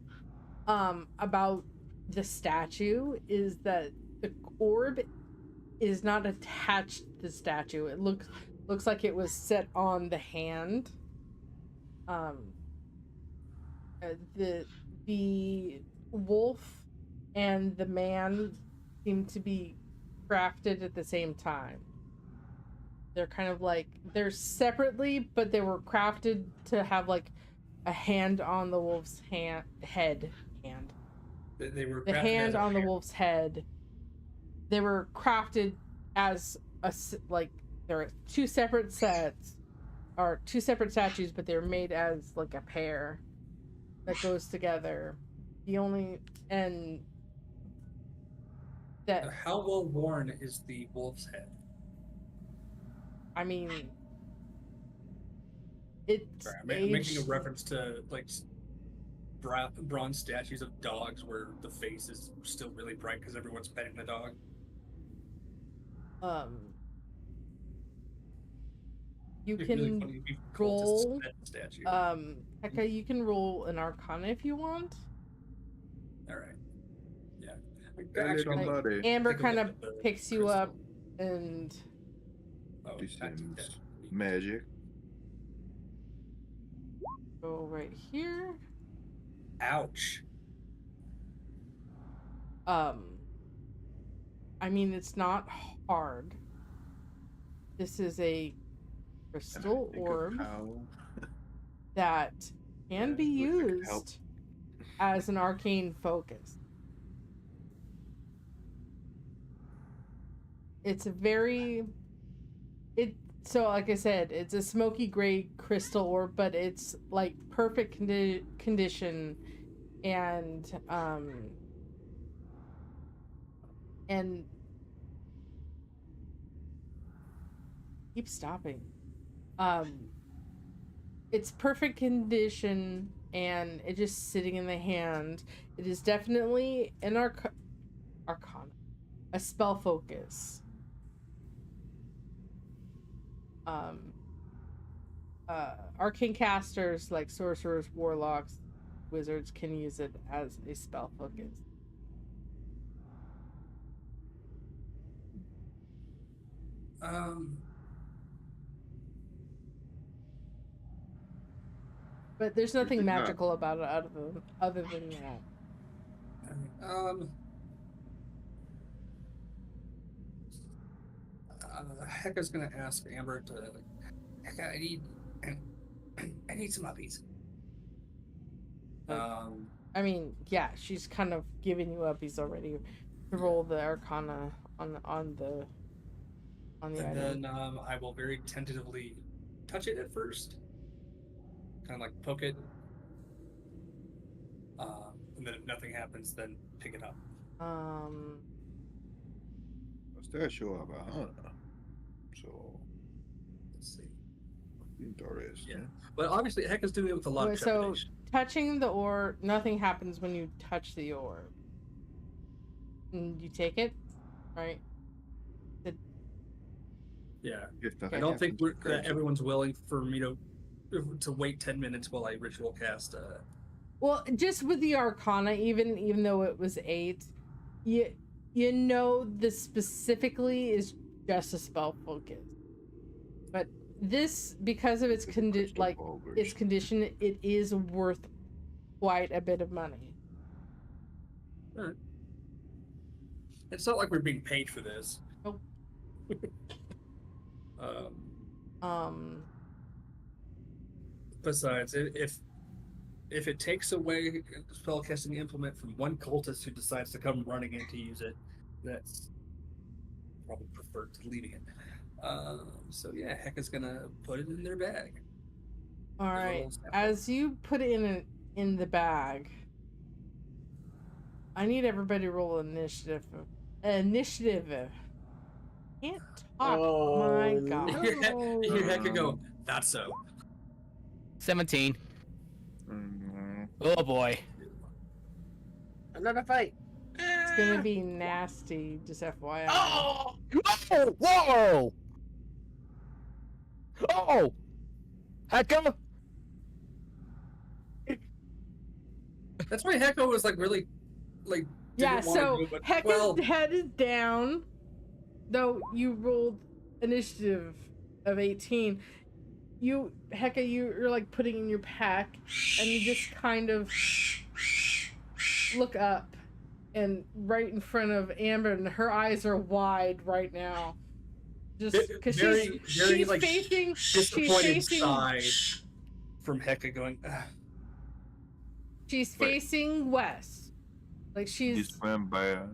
about the statue is that the orb is not attached to the statue. It looks like it was set on the hand. The wolf and the man seem to be crafted at the same time. They're kind of like they're separately, but they were crafted to have like a hand on the wolf's head. They were the hand on the wolf's head. They were crafted as like there are two separate sets or two separate statues, but they're made as like a pair that goes together. How well worn is the wolf's head? I mean, it's I'm making a reference to like bronze statues of dogs where the face is still really bright because everyone's petting the dog. You can roll. Heka, you can roll an Arcana if you want. All right. Yeah. Like, Amber kind of picks you up and. Descends magic. Go right here. Ouch. I mean, it's not hard. This is a crystal orb that can be used as an arcane focus. It's so like I said, it's a smoky gray crystal orb, but it's like perfect condition and keep stopping. It's perfect condition and it's just sitting in the hand. It is definitely an arcana, a spell focus. Arcane casters like sorcerers, warlocks, wizards can use it as a spell focus. But there's nothing magical about it other than that. Hecka's gonna ask Amber to. Hecka, I need some uppies. I mean, yeah, she's kind of giving you uppies already to roll the Arcana on the and item. then I will very tentatively touch it at first, kind of like poke it, and then if nothing happens, then pick it up. Still show up a hunter. So Let's see. interesting. Yeah, but obviously, Hecka's doing it with a lot of trepidation. Touching the orb, nothing happens when you touch the orb. And you take it, right? Yeah. Okay. I don't think everyone's willing for me to wait 10 minutes while I ritual cast. Well, just with the Arcana, even though it was 8, you know this specifically is just a spell focus. But this, because of its condition, it is worth quite a bit of money. All right. It's not like we're being paid for this. Nope. Besides, if it takes away spellcasting implement from one cultist who decides to come running in to use it, that's probably preferred to leaving it. So yeah, Hecka's gonna put it in their bag. All right. As you put it in the bag, I need everybody to roll initiative. Initiative. Can't talk. Oh my god. You hear Hecka go, that's so. 17. Mm-hmm. Oh boy. Another fight. It's gonna be nasty, just FYI. Oh! Whoa! Oh! Hecka! That's why Hecka was like really, like. Yeah. So Hecka's head is down. Though you rolled initiative of 18, Hecka, you're like putting in your pack, and you just kind of look up, and right in front of Amber, and her eyes are wide right now, just because she's like, facing side from Hecka going. Ugh. She's facing west. Like she's vampire.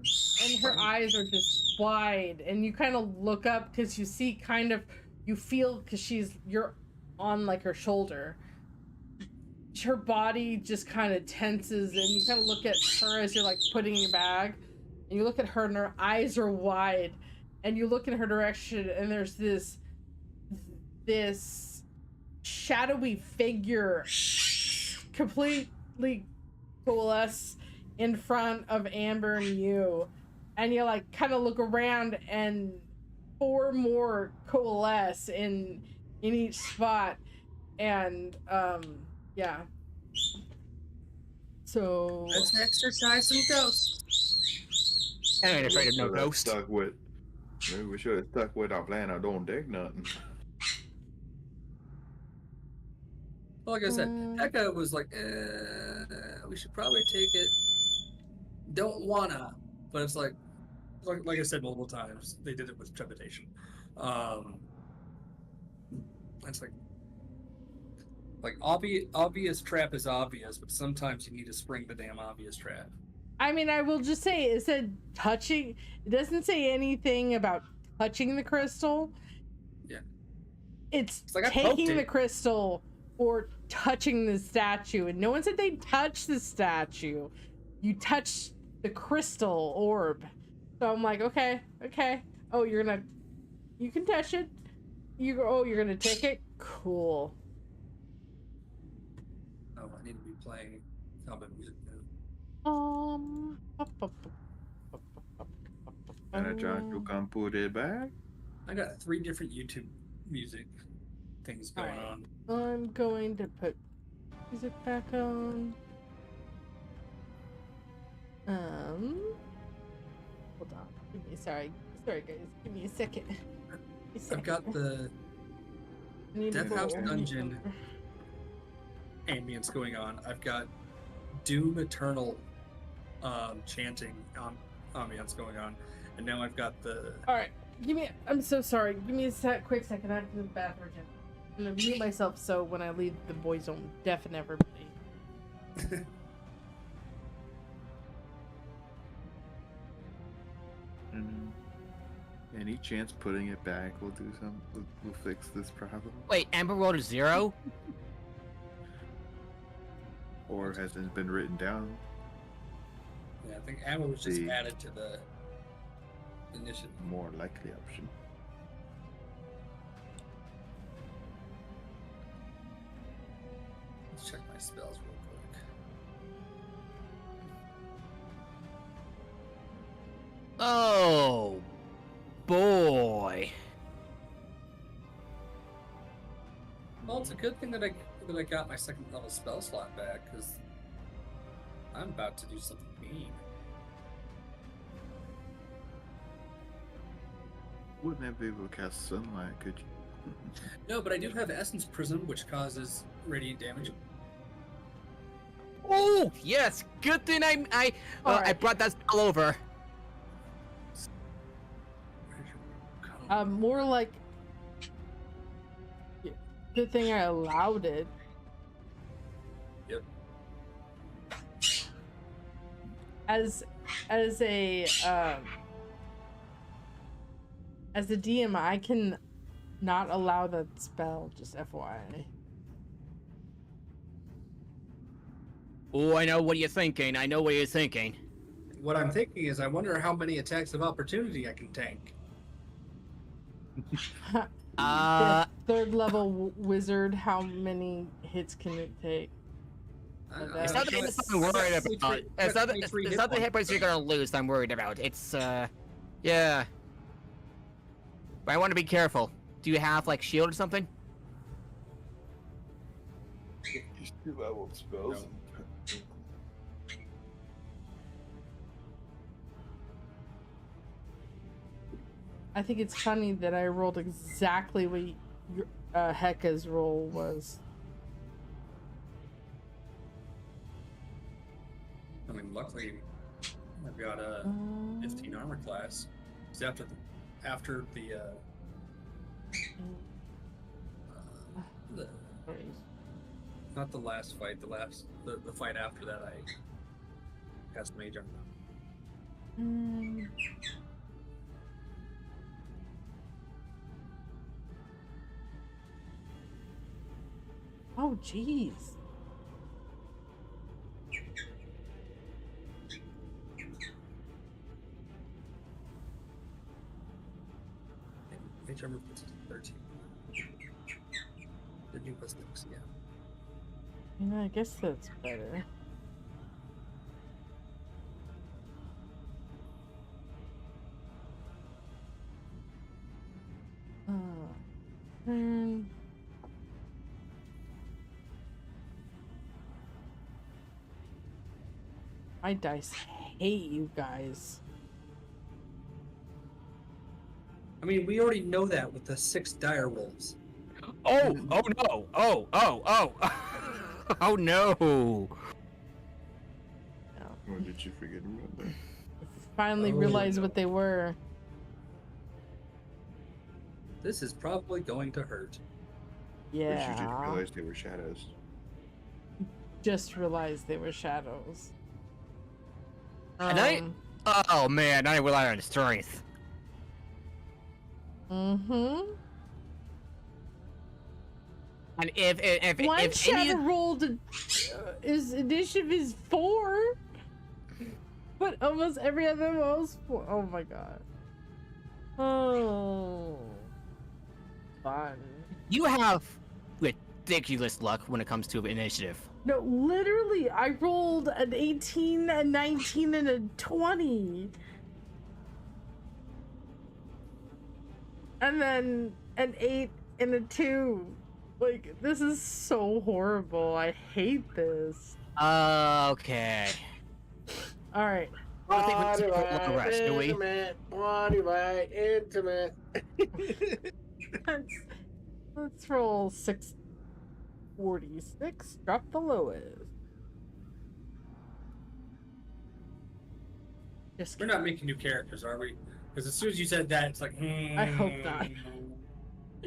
And her eyes are just wide, and you kind of look up because you see you feel because you're on like her shoulder. Her body just kind of tenses, and you kind of look at her as you're like putting in your bag, and you look at her, and her eyes are wide, and you look in her direction, and there's this shadowy figure completely coalesce in front of Amber and you, and you like kind of look around, and 4 more coalesce in each spot, and yeah. So let's exercise some ghosts. I ain't afraid of no ghost. Maybe we should have stuck with our plan. I don't dig nothing. Well, like I said, Hecka was like, we should probably take it. Don't wanna, but it's like I said multiple times, they did it with trepidation. It's like obvious trap is obvious, but sometimes you need to spring the damn obvious trap. I mean, I will just say it said touching. It doesn't say anything about touching the crystal. Yeah, it's like taking the crystal or touching the statue, and no one said they touched the statue. You touched the crystal orb. So I'm like, okay. Oh, you can touch it. You're gonna take it? Cool. Oh, I need to be playing combat music now. And John, you can put it back. I got 3 different YouTube music things going on. I'm going to put music back on. Hold on. Sorry guys. Give me a second. I've got the Death House Dungeon ambience going on. I've got Doom Eternal chanting ambience going on, and now I've got the. All right. I'm so sorry. Give me a quick second. I have to go to the bathroom. I'm gonna mute myself so when I leave the boys don't deafen everybody. Any chance putting it back will do some? Will fix this problem? Wait, Amber rolled a 0? Or hasn't been written down? Yeah, I think ammo was just added to the initiative. More likely option. Let's check my spells real quick. Oh, boy. Well, it's a good thing that I got my second level spell slot back, because I'm about to do something mean. Wouldn't have been able to cast sunlight, could you? No, but I do have Essence Prism, which causes radiant damage. Oh, yes. Good thing I brought that spell over. More like, good thing I allowed it. Yep. As a DM, I can not allow that spell. Just FYI. Oh, I know what you're thinking. I know what you're thinking. What I'm thinking is, I wonder how many attacks of opportunity I can tank. The third level wizard, how many hits can it take? It's not the I'm worried about. It's not the hit points you're gonna lose I'm worried about. It's yeah. But I want to be careful. Do you have like shield or something? Just 2 level spells. No. I think it's funny that I rolled exactly what your, Heka's roll was. I mean, luckily, I've got a 15 armor class. It's after the not the last fight, the fight after that, I cast mage armor. Oh, jeez. Mage armor puts it to 13. The new plus 6, yeah. Yeah, I guess that's better. My dice hate you guys. I mean, we already know that with the 6 dire wolves. Oh no! Oh oh no! Or did you forget about that? Finally realized what they were. This is probably going to hurt. Or did you just Yeah. realize they were shadows? Just realized they were shadows. And oh man, I rely on strength. Mm-hmm. And if One if shadow any rolled his initiative is 4, but almost every other roll's 4. Oh my god. Oh, fun. you have ridiculous luck when it comes to initiative. No, literally, I rolled an 18, a 19, and a 20. And then an 8 and a 2. Like, this is so horrible. I hate this. Okay. Alright. I think we take a long rest, do we? Intimate, body right, intimate. Let's roll 646. Drop the lowest. Just We're kidding. not making new characters, are we? Because as soon as you said that, it's like, I hope not.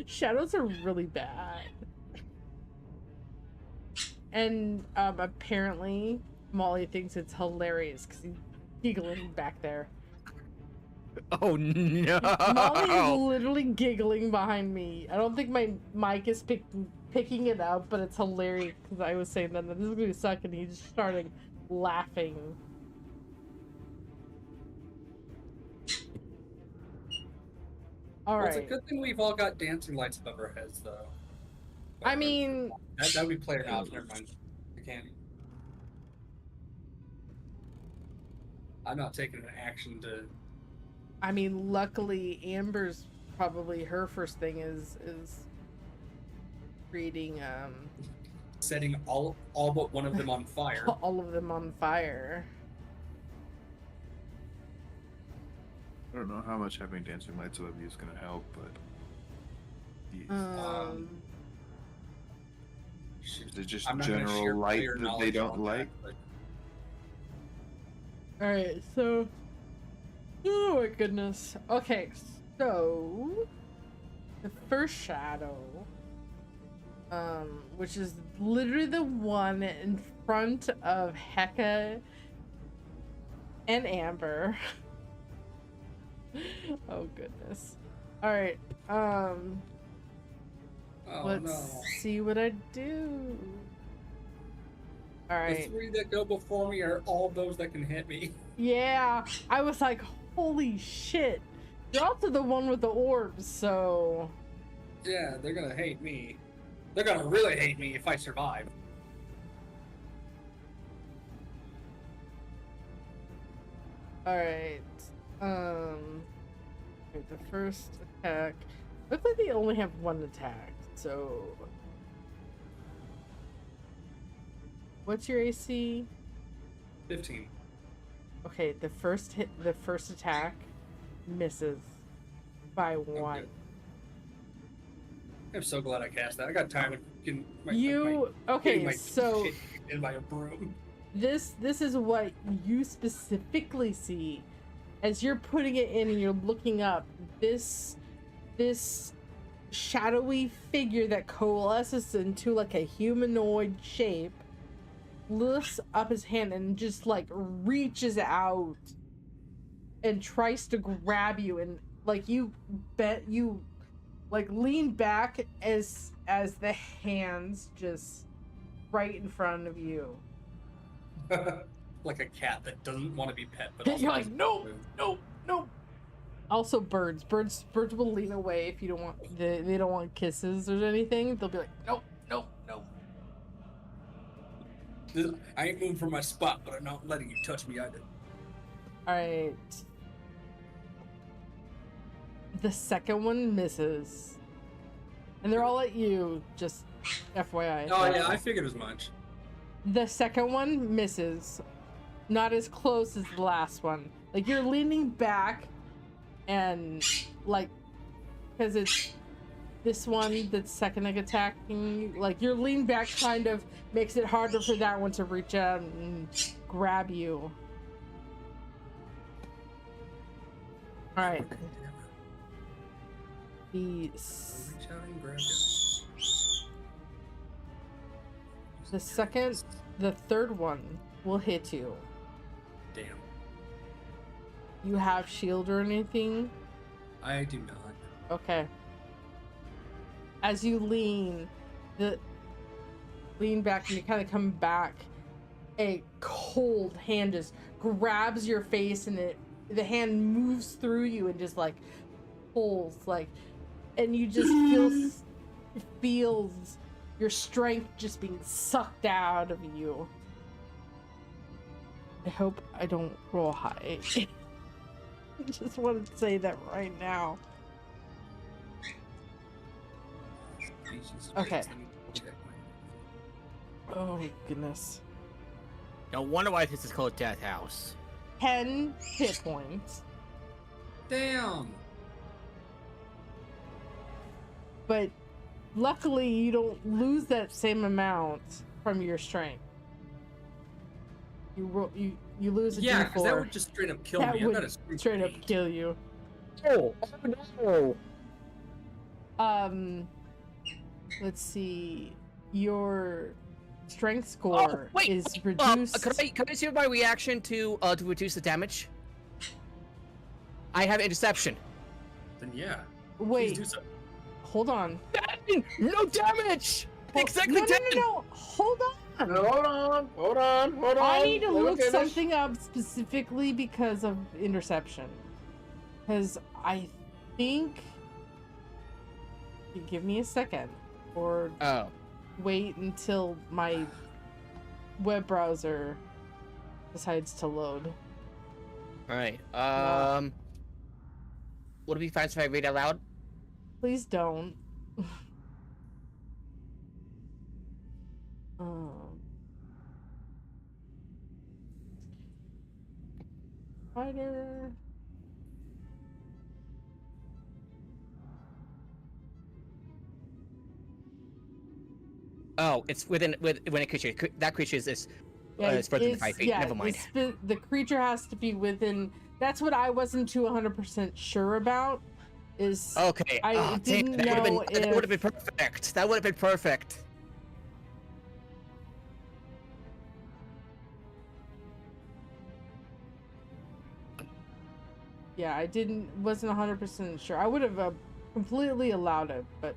Shadows are really bad. And apparently Molly thinks it's hilarious because he's giggling back there. Oh no! Molly is literally giggling behind me. I don't think my mic is picking it up, but it's hilarious because I was saying that this is gonna suck, and he just started laughing. All Well, right. it's a good thing we've all got dancing lights above our heads, though. I mean, that would be player knowledge. Never mind. I can't. I'm not taking an action to. I mean, luckily, Amber's probably her first thing is creating Setting all but one of them on fire. all of them on fire. I don't know how much having dancing lights above you is going to help, but is it just I'm not gonna share general light player that they knowledge don't on like? that, All right, so oh my goodness. Okay, so the first shadow, which is literally the one in front of Hecka and Amber. Oh goodness. All right. Oh, Let's no. see what I do. All The right. 3 that go before me are all those that can hit me. Yeah, I was like, holy shit. You're also the one with the orbs, so Yeah, they're gonna hate me. They're gonna really hate me if I survive. all right. Wait, the first attack. Looks like they only have one attack. So, what's your AC? 15. Okay, the first attack misses by 1. Okay. I'm so glad I cast that. I got tired of getting my okay? my So shit in by a broom. this is what you specifically see as you're putting it in and you're looking up. This shadowy figure that coalesces into like a humanoid shape lifts up his hand and just like reaches out and tries to grab you, and like you like lean back as the hands just right in front of you. Like a cat that doesn't want to be pet, but You're also like, doesn't no, want to move. no, no. Also, birds will lean away if you don't want they don't want kisses or anything. They'll be like, nope, nope, nope. I ain't moving from my spot, but I'm not letting you touch me either. All right. The second one misses, and they're all at you. Just FYI. Oh yeah, I figured as much. The second one misses, not as close as the last one. Like you're leaning back, and like, because it's this one that's second attacking you, like your lean back kind of makes it harder for that one to reach out and grab you. All right. Reach out and grab The third one will hit you. Damn. You have shield or anything? I do not. Okay. As you lean back and you kind of come back, a cold hand just grabs your face, and the hand moves through you and just like pulls, like, and you just feels your strength just being sucked out of you. I hope I don't roll high. I just wanted to say that right now. Jesus Okay. Christ, let me check my- Oh goodness. No wonder why this is called Death House. 10 hit points. Damn. But luckily you don't lose that same amount from your strength. You lose a Yeah, D4. because that would just straight up kill That me. I'm would not a street straight up fiend. kill you. Oh no! Let's see. Your strength score wait! is reduced. Can I see my reaction to reduce the damage? I have interception. Then yeah. Wait, Please do so. hold on. No damage. Exactly. No. Hold on. Hold on. I need to Let me look finish. something up specifically because of interception. Because I think. Give me a second, or Oh. wait until my web browser decides to load. All right. Would it be fine if I read out loud? Please don't. Spider. Oh, it's when a creature. That creature is Yeah, it's further than 5 feet. yeah, Never mind. the creature has to be within. That's what I wasn't 100% sure about. Is Okay. I didn't know that would have been perfect. That would have been perfect. Yeah, I wasn't 100% sure. I would have completely allowed it, but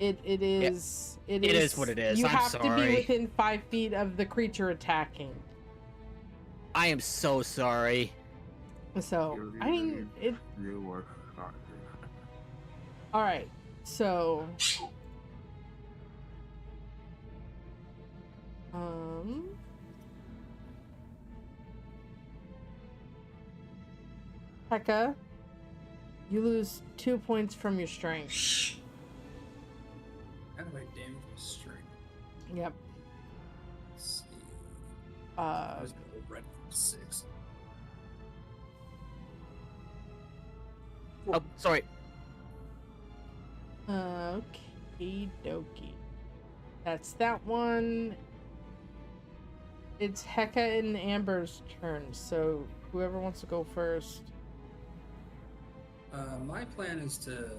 it is It is what it is. You I'm have to be sorry. within 5 feet of the creature attacking. I am so sorry. So I mean it. You were. All right, so Pekka, you lose 2 points from your strength. How do I damage my strength? Yep. Let's see. I was gonna go red for 6. Oh, sorry. Okay, dokie. That's that one. It's Heka and Amber's turn, so whoever wants to go first. My plan is to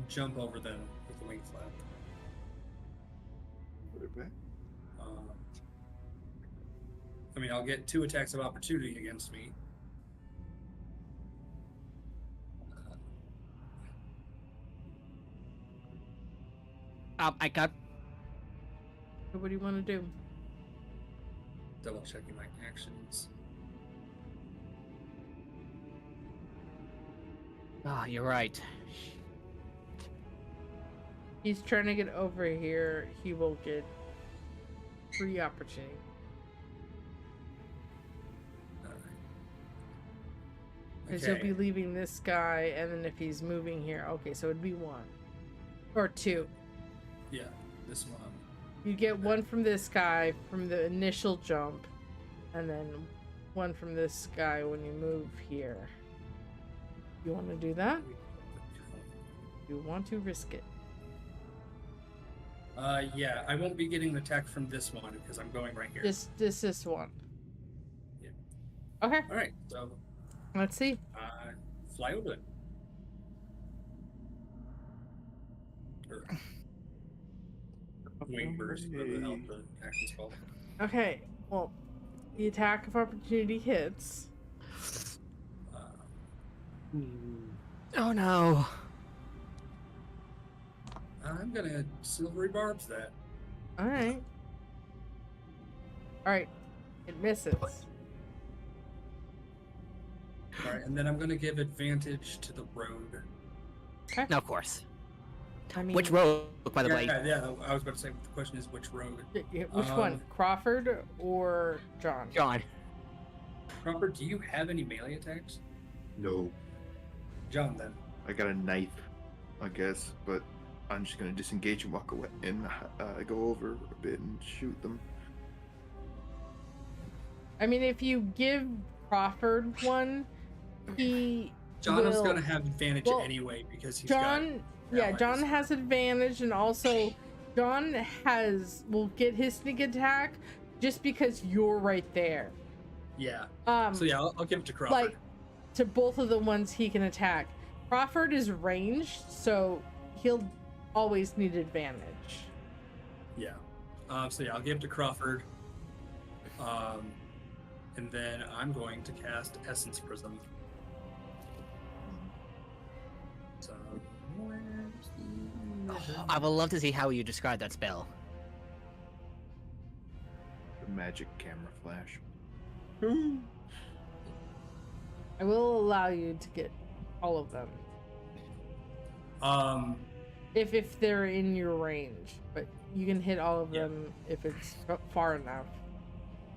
jump over them with the wing flap. Put it back. I mean, I'll get 2 attacks of opportunity against me. I got. So what do you want to do? Double checking my actions. Ah, you're right. He's trying to get over here. He will get free opportunity. Because he'll be leaving this guy, and then if he's moving here, okay, so it'd be 1 or 2. Yeah, this one. You get 1 from this guy from the initial jump, and then 1 from this guy when you move here. You want to do that? You want to risk it? Yeah, I won't be getting an attack from this one because I'm going right here. This one. Yeah. Okay, All right, so let's see. fly over it. Wing burst, whatever the hell the action's called. Okay, well, the attack of opportunity hits. Oh no. I'm gonna silvery barbs that. All right. It misses. All right, and then I'm gonna give advantage to the road. Okay. No, of course. I mean, Which road, by the way? Yeah. I was about to say the question is which road. Which one, Crawford or John? John. Crawford, do you have any melee attacks? No, John, then. I got a knife, I guess, but I'm just gonna disengage and walk away and go over a bit and shoot them. I mean, if you give Crawford one, he John is will... gonna have advantage Well, anyway because he's John. Yeah, allies. John has advantage, and also John will get his sneak attack just because you're right there. Yeah. Um, So yeah, I'll give it to Crawford. like to both of the ones he can attack. Crawford is ranged, so he'll always need advantage. Yeah. So yeah, I'll give it to Crawford. And then I'm going to cast Essence Prism. So where's the... I would love to see how you describe that spell. The magic camera flash. I will allow you to get all of them if they're in your range, but you can hit all of them if it's far enough.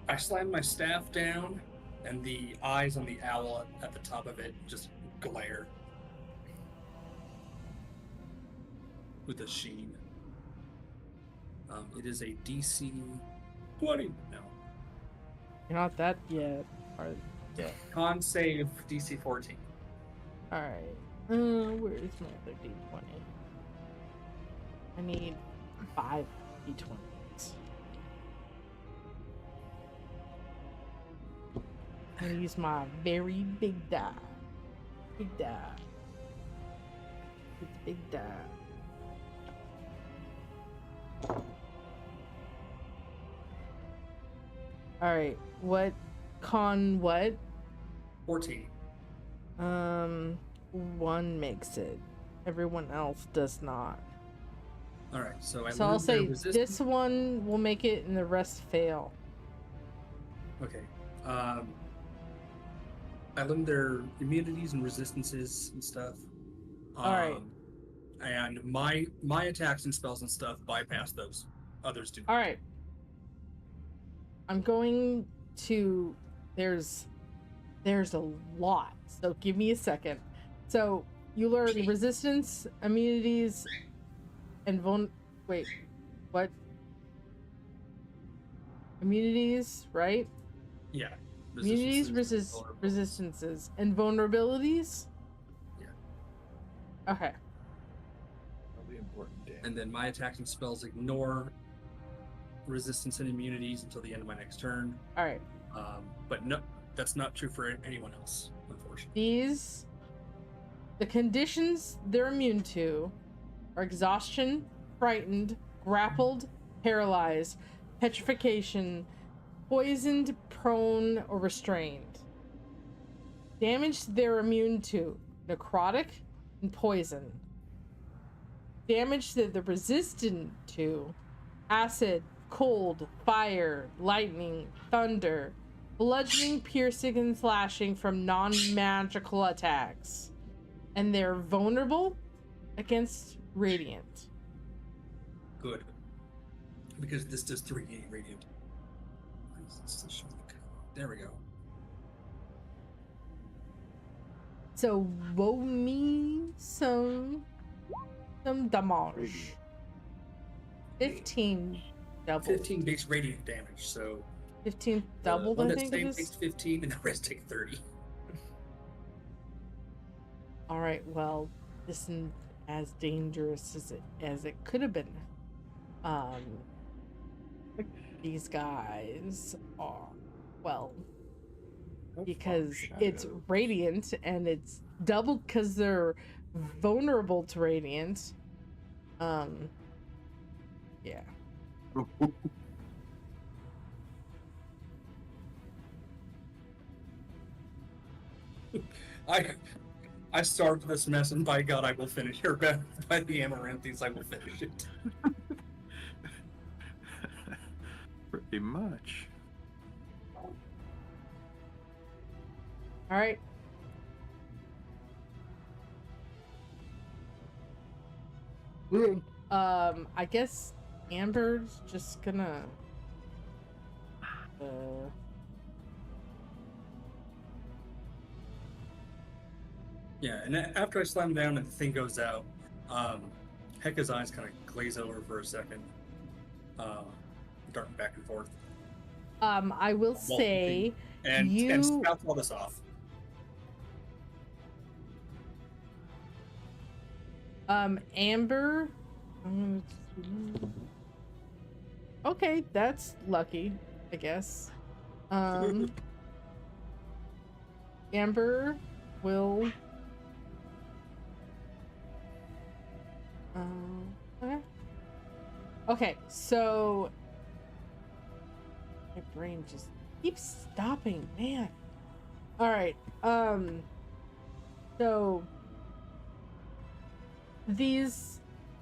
I slam my staff down, and the eyes on the owl at the top of it just glare with a sheen. It is a DC 20. No. You're not that yet. Yeah. Con save DC 14. All right. Where's my other D20? I need 5 D20s. I'm gonna use my very big die. Big die. It's big die. All right. What? Con what? 14. 1 makes it. Everyone else does not. All right, so I'll say this one will make it and the rest fail. Okay. I limit their immunities and resistances and stuff. All right. And my attacks and spells and stuff bypass those. Others do. All right. I'm going to. There's a lot, so give me a second. So you learn resistance, immunities, and wait, what? Immunities, right? Yeah. Immunities, resistances, and vulnerabilities. Yeah. Okay. Probably important. Dan. And then my attacks and spells ignore resistance and immunities until the end of my next turn. All right. But no, that's not true for anyone else, unfortunately. The conditions they're immune to are exhaustion, frightened, grappled, paralyzed, petrification, poisoned, prone, or restrained. Damage they're immune to: necrotic and poison. Damage that they're resistant to: acid, cold, fire, lightning, thunder, bludgeoning, piercing, and slashing from non-magical attacks. And they're vulnerable against radiant. Good. Because this does 3d8 radiant. There we go. So roll me some damage. 15 double. 15 base radiant damage, so 15 doubled, one I that's think it saved is. takes 15 and the rest take 30. All right, well, this isn't as dangerous as it could have been. These guys are, well, because it's radiant and it's doubled because they're vulnerable to radiant. Yeah. I started this mess, and by God, I will finish it. Or by the Amaranthes, I will finish it. Pretty much. All right. I guess Amber's just gonna. Yeah, and after I slam down and the thing goes out, Heka's eyes kind of glaze over for a second, darting back and forth. I will say and spout all this off. Amber. Okay, that's lucky, I guess. Amber will. Okay. Okay, so my brain just keeps stopping, man. All right. So these,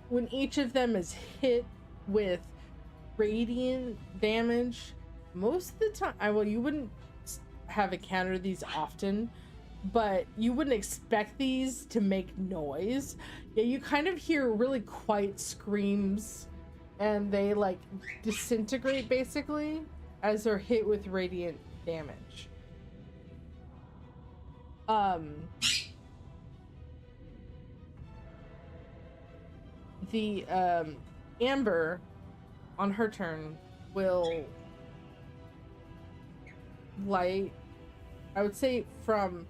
when each of them is hit with radiant damage, most of the time, you wouldn't have encountered these often, but you wouldn't expect these to make noise. Yeah, you kind of hear really quiet screams, and they like disintegrate basically as they're hit with radiant damage. The Amber on her turn will light, I would say from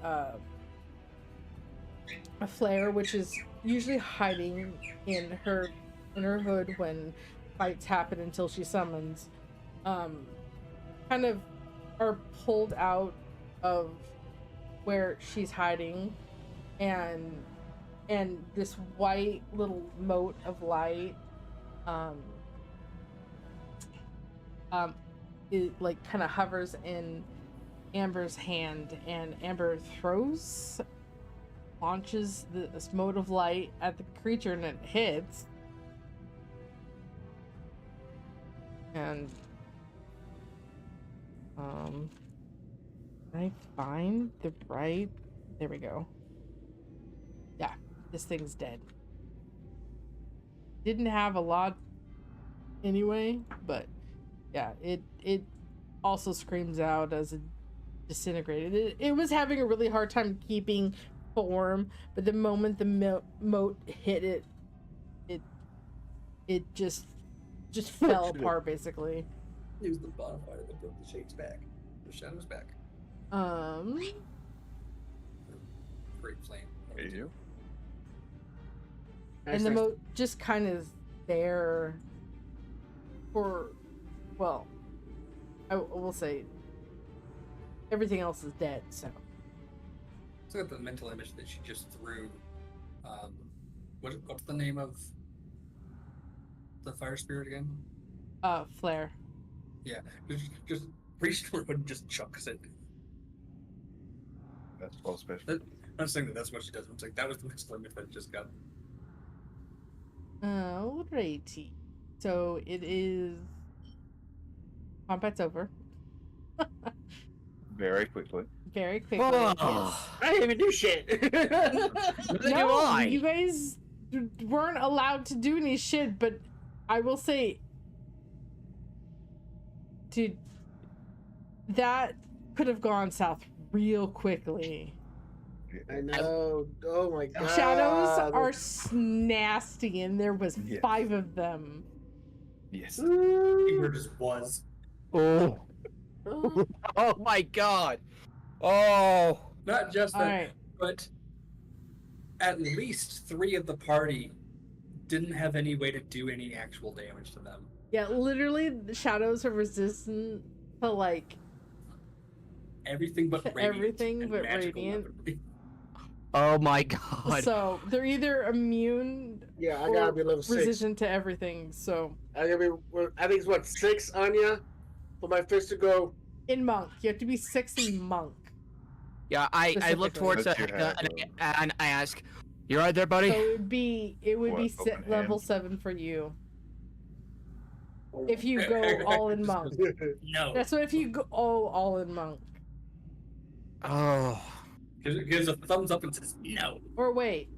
a flare, which is usually hiding in her hood when fights happen until she summons, kind of are pulled out of where she's hiding, and this white little mote of light it like kind of hovers in Amber's hand, and Amber launches this mote of light at the creature, and it hits. And can I find the right? There we go. Yeah, this thing's dead. Didn't have a lot anyway, but yeah, it also screams out as it disintegrated. It was having a really hard time keeping form, but the moment the moat hit it, it just fell apart basically. Use the bonfire that brought the shades back. The shadows back. Great flame. Hey, you. And the moat just kind of there for, well, I will say everything else is dead, so. Let's look at the mental image that she just threw. What's the name of the fire spirit again? Flare. Yeah, just reach through and just chucks it. That's all special. I'm not saying that's what she does. I'm saying that was the mental image that just got. Alrighty. So it is. Combat's over. Very quickly. Very quickly. Oh, I didn't even do shit. No, you guys weren't allowed to do any shit, but I will say, dude, that could have gone south real quickly. I know. Oh my god. Shadows are nasty, and there was Yes. 5 of them. Yes. Fever just was. oh, oh my god. Oh. Not just that, Alright. but at least 3 of the party didn't have any way to do any actual damage to them. Yeah, literally, the shadows are resistant to like Everything but radiant. everything and but magical radiant. weaponry. Oh my god. So they're either immune Yeah, I or gotta be level 6. resistant to everything. So I think it's what, 6 on ya for my fist to go. in monk, you have to be 6 in monk. Yeah, I look Specifically. towards But you have, and I ask, "You right there, buddy?" So it would be What, open level hand? 7 for you if you go all in monk. No. That's what if you go all in monk. Oh. Gives a thumbs up and says no. Or wait,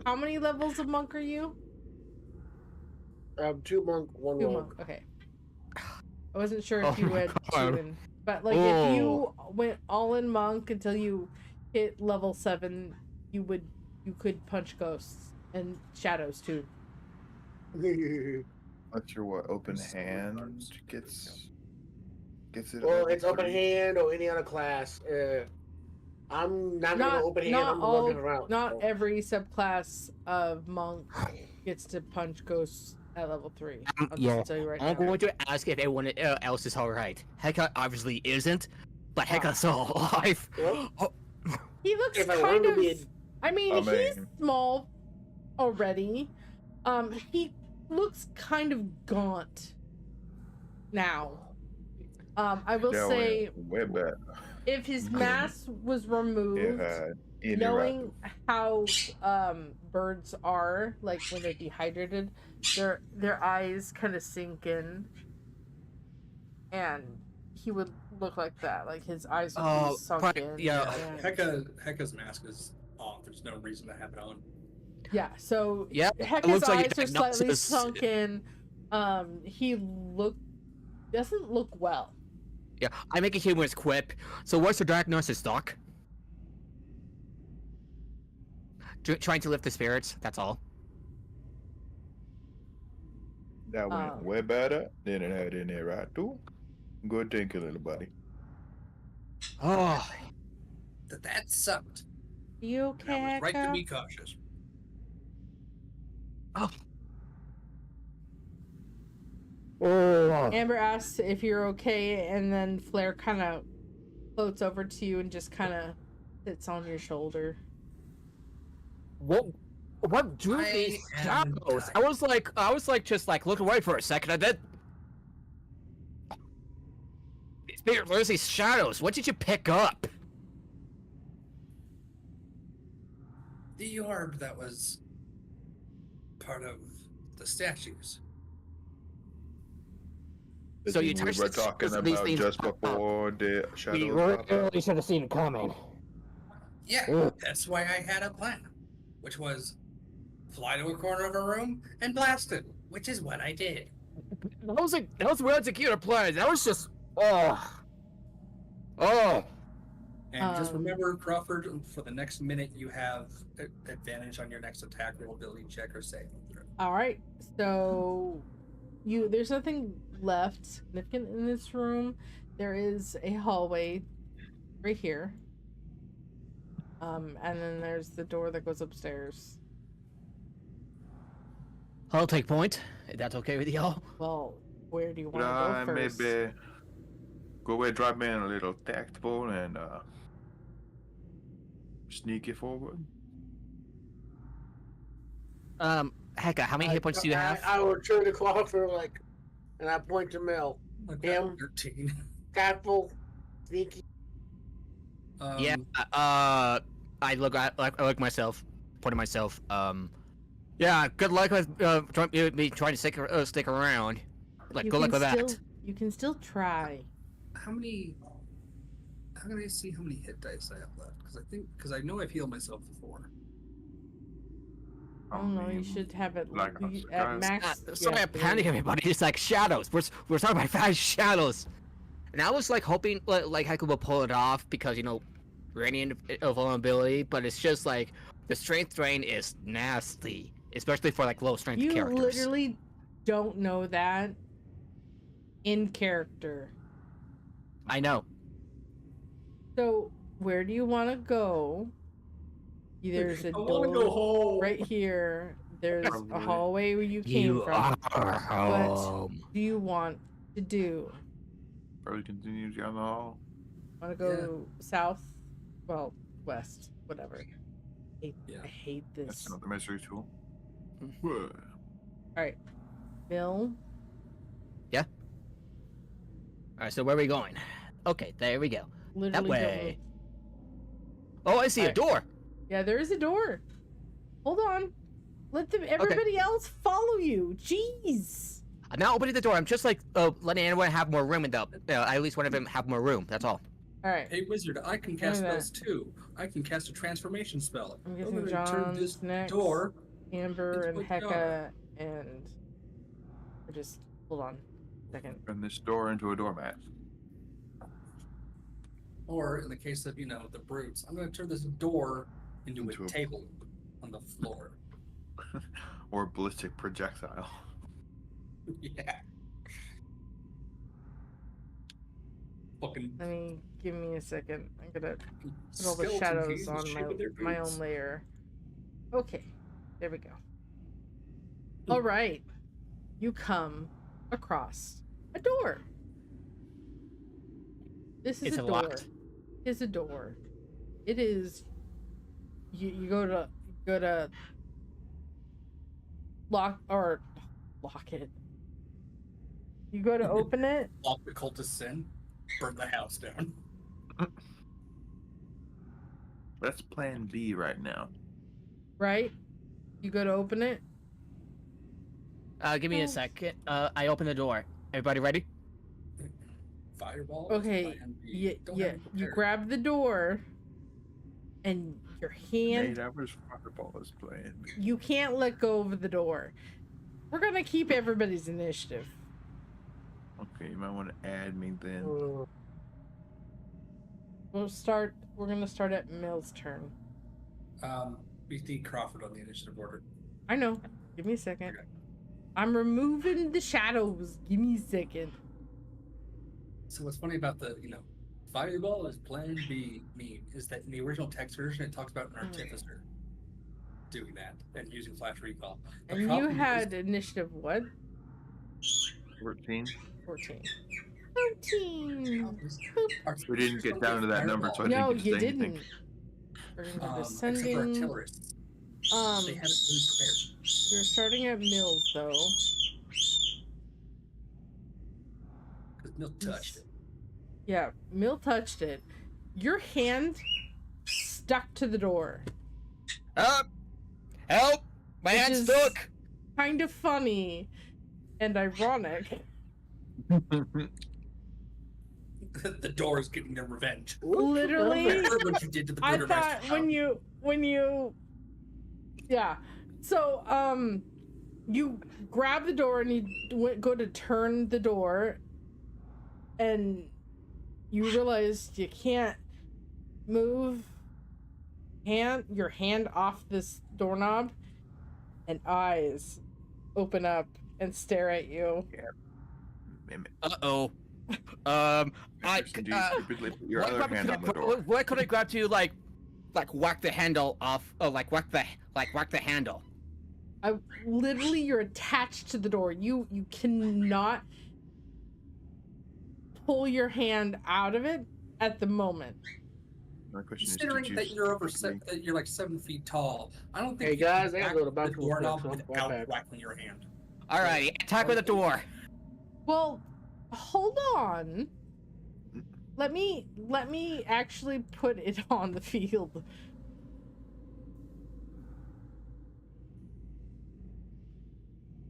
how many levels of monk are you? 2 monk, 1 2 rogue. monk. Okay. I wasn't sure if Oh you my had God. 2 in, but like if you went all in monk until you hit level 7, you could punch ghosts and shadows too. Not sure what open hand gets it. Well, at it's open 3. hand or any other class. I'm not gonna Not go open hand. not I'm all looking around. not so. every subclass of monk gets to punch ghosts at level 3. I'll Yeah, just tell you right I'm now. going to ask if everyone else is all right. Hecka obviously isn't, but Heka's still alive. Well, Oh, He looks If I kind wanted of. to be I mean, I he's mean- small already. He looks kind of gaunt now. I will That say, went way back. if his Mhm. mask was removed, knowing how birds are, like when they're dehydrated, their eyes kind of sink in, and he would look like that. Like his eyes would be sunken. yeah. and- Heka's mask is off. There's no reason to have it on. Yeah, so Yeah, it Heka's looks like eyes are slightly diagnosis- sunken. He doesn't look well. Yeah, I make a humorous quip. So what's the diagnosis, Doc? Trying to lift the spirits, that's all. That went way better than it had in there, right? Too. Good thinking, little buddy. Oh, That sucked. You And I okay, was right to Heka? be cautious. oh. Amber asks if you're okay, and then Flare kind of floats over to you and just kind of sits on your shoulder. What drew I these am shadows? dying. I was like, just like look away for a second, and then Spirit, where's these shadows? What did you pick up? The orb that was part of the statues. So you we touched were these talking about things just pop up. before the We shadows pop really out. should have seen it coming. Yeah, Ugh. that's why I had a plan, which was fly to a corner of a room and blast it, which is what I did. That was well executed plan. That was just oh. And just Um, remember, Crawford, for the next minute, you have advantage on your next attack roll, ability check, or saving throw. All right, so there's nothing left significant in this room. There is a hallway right here. And then there's the door that goes upstairs. I'll take point. If that's okay with y'all. Well, where do you Could want I to go first? maybe go away, drop in a little tactful and sneak it forward? Hecka, how many hit points do you have? I will turn to Crawford and I point to Mel. Okay, Him. 13. Tactful, sneaky. Yeah. I look myself. Point to myself. Yeah. Good luck with me trying to stick around. Like, You good luck can with still, that. You can still try. How can I see how many hit dice I have left? Because I know I've healed myself before. I don't know. You should have it like at max. Sorry, yeah, I'm panicking, everybody. It's like shadows. We're talking about fast shadows. And I was like hoping like Hecka will pull it off because radiant vulnerability, but it's just like the strength drain is nasty, especially for like low strength You characters. literally don't know that in character. I know. So where do you want to go? There's a I want to go door home. right here. There's a Probably. hallway where you came from. are home. What do you want to do? Probably continue down the hall. Want to go south? Well, west, whatever. Yeah. I hate That's this. not the mystery tool. All right, Bill. Alright, so where are we going? Okay, there we go. Literally That don't way. know. Oh, I see a Alright. door. Yeah, there is a door. Hold on. Let everybody else follow you. Jeez. I'm not opening the door. I'm just like letting anyone have more room in the. At least one of them have more room. That's all. All right. Hey, wizard, I can cast Look at spells too. I can cast a transformation spell. I'm I'm guessing going to turn this John's next. door. Amber and It's what Hecka and. Or just hold on a second. Turn this door into a doormat. Or in the case of, the brutes, I'm going to turn this door into Into a a- table on the floor. Or a ballistic projectile. Yeah. Fucking Give me a second. I'm gonna put all the skeleton shadows keys with on shape of their my boots. own layer. Okay, there we go. All right, you come across a door. This is Is a it door. locked? It's a door. It is. You go to lock it. You go to open it. Lock the cultists in, burn the house down. That's plan B right now. Right? You go to open it. Give me a second. I open the door. Everybody ready? Fireball. Okay. You grab the door, and your hand. 8 hours fireball is plan B. You can't let go of the door. We're gonna keep everybody's initiative. Okay, you might want to add me then. We're gonna start at Mill's turn. We need Crawford on the initiative order. I know. Give me a second. Okay. I'm removing the shadows. Give me a second. So what's funny about the, Fireball is plan B meme is that in the original text version it talks about an artificer doing that and using flash recall. The And you problem had initiative what? 14. 14. 13. We didn't get down to that number, so I No, didn't get you to say anything. didn't. We're gonna go Except for descending. artillerists. They had it really prepared. We're starting at Mills though. Because Mill touched it. Yeah, Mill touched it. Your hand stuck to the door. Help! Help! My Which hand's is stuck! Kind of funny and ironic. The door is getting their revenge. Literally, I heard what you did to the I Burgermeister thought when you yeah. So you grab the door and you go to turn the door, and you realize you can't move your hand off this doorknob, and eyes open up and stare at you. Mimic. Uh-oh. Interesting, do you stupidly put your what other weapon hand could on the door. what could I grab to like whack the handle off? Oh, whack the handle. Literally, you're attached to the door. You cannot pull your hand out of it at the moment. My question Considering is, did that you you're that you're like 7 feet tall, I don't think Hey, you guys, can I gotta go to the whack bathroom doorknob quick, so I'll without be back. whacking your hand. Alrighty, attack with the door. Well, hold on. Let me actually put it on the field.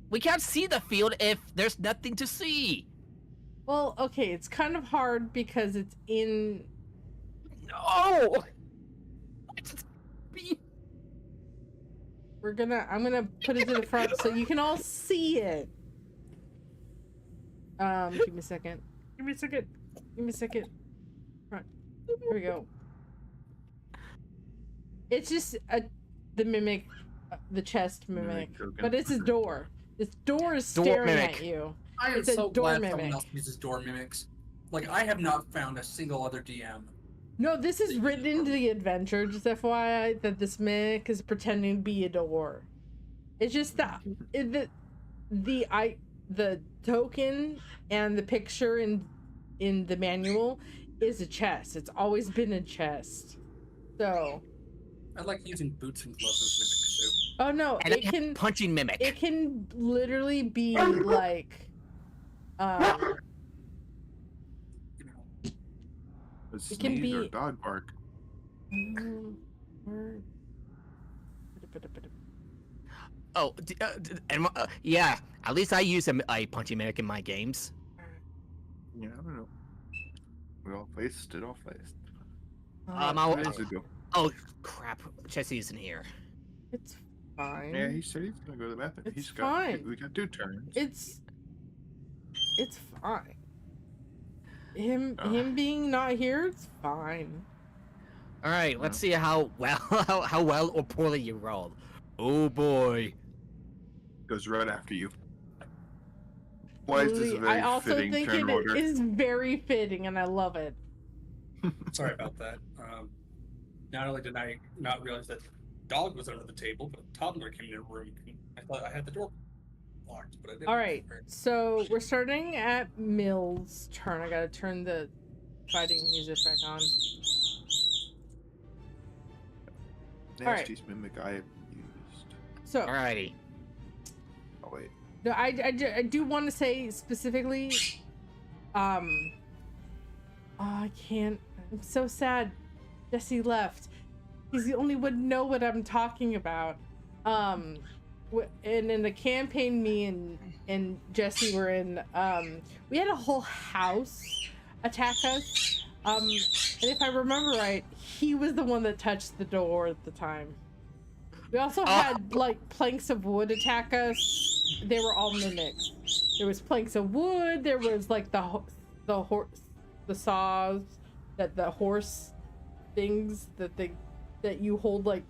We can't see the field if there's nothing to see. Well, okay, it's kind of hard because it's in. No. I'm gonna put it to the front so you can all see it. Give me a second. Give me a second. Front. Here we go. It's just the mimic, the chest mimic, token. but it's a door. This door is staring mimic. at you. I am It's a so door glad someone mimic. else uses door mimics. Like, I have not found a single other DM. No, this is written into the adventure, just FYI, that this mimic is pretending to be a door. It's just that the token and the picture in the manual is a chest. It's always been a chest. So. I like using boots and gloves as mimics too. Oh no, And it can punching mimic. It can literally be like, a it can sneeze or be- dog bark? Oh, yeah. At least I use a punching mimic in my games. Yeah, I don't know. We all faced it. All faced. I'll- Days ago. Oh crap! Jesse isn't here. It's fine. Yeah, he said he's gonna go to the bathroom. It's He's fine. We got 2 turns. It's fine. Him being not here, it's fine. All right, let's see how well how well or poorly you rolled. Oh boy. Goes right after you. Why is this a very I also fitting think turn it order? is very fitting, and I love it. Sorry about that. Not only did I not realize that dog was under the table, but a toddler came in the room. I thought I had the door locked, but I didn't. All right, so we're starting at Mill's turn. I gotta turn the fighting music back on. Nastiest mimic I have used. So, Alrighty. Oh wait. no, I do want to say specifically, oh, I can't. I'm so sad. Jesse left. He's the only one to know what I'm talking about. And in the campaign me and Jesse were in, we had a whole house attack us. And if I remember right, he was the one that touched the door at the time. We also had like planks of wood attack us. They were all mimics. There was planks of wood. There was like the saws that the horse things that you hold like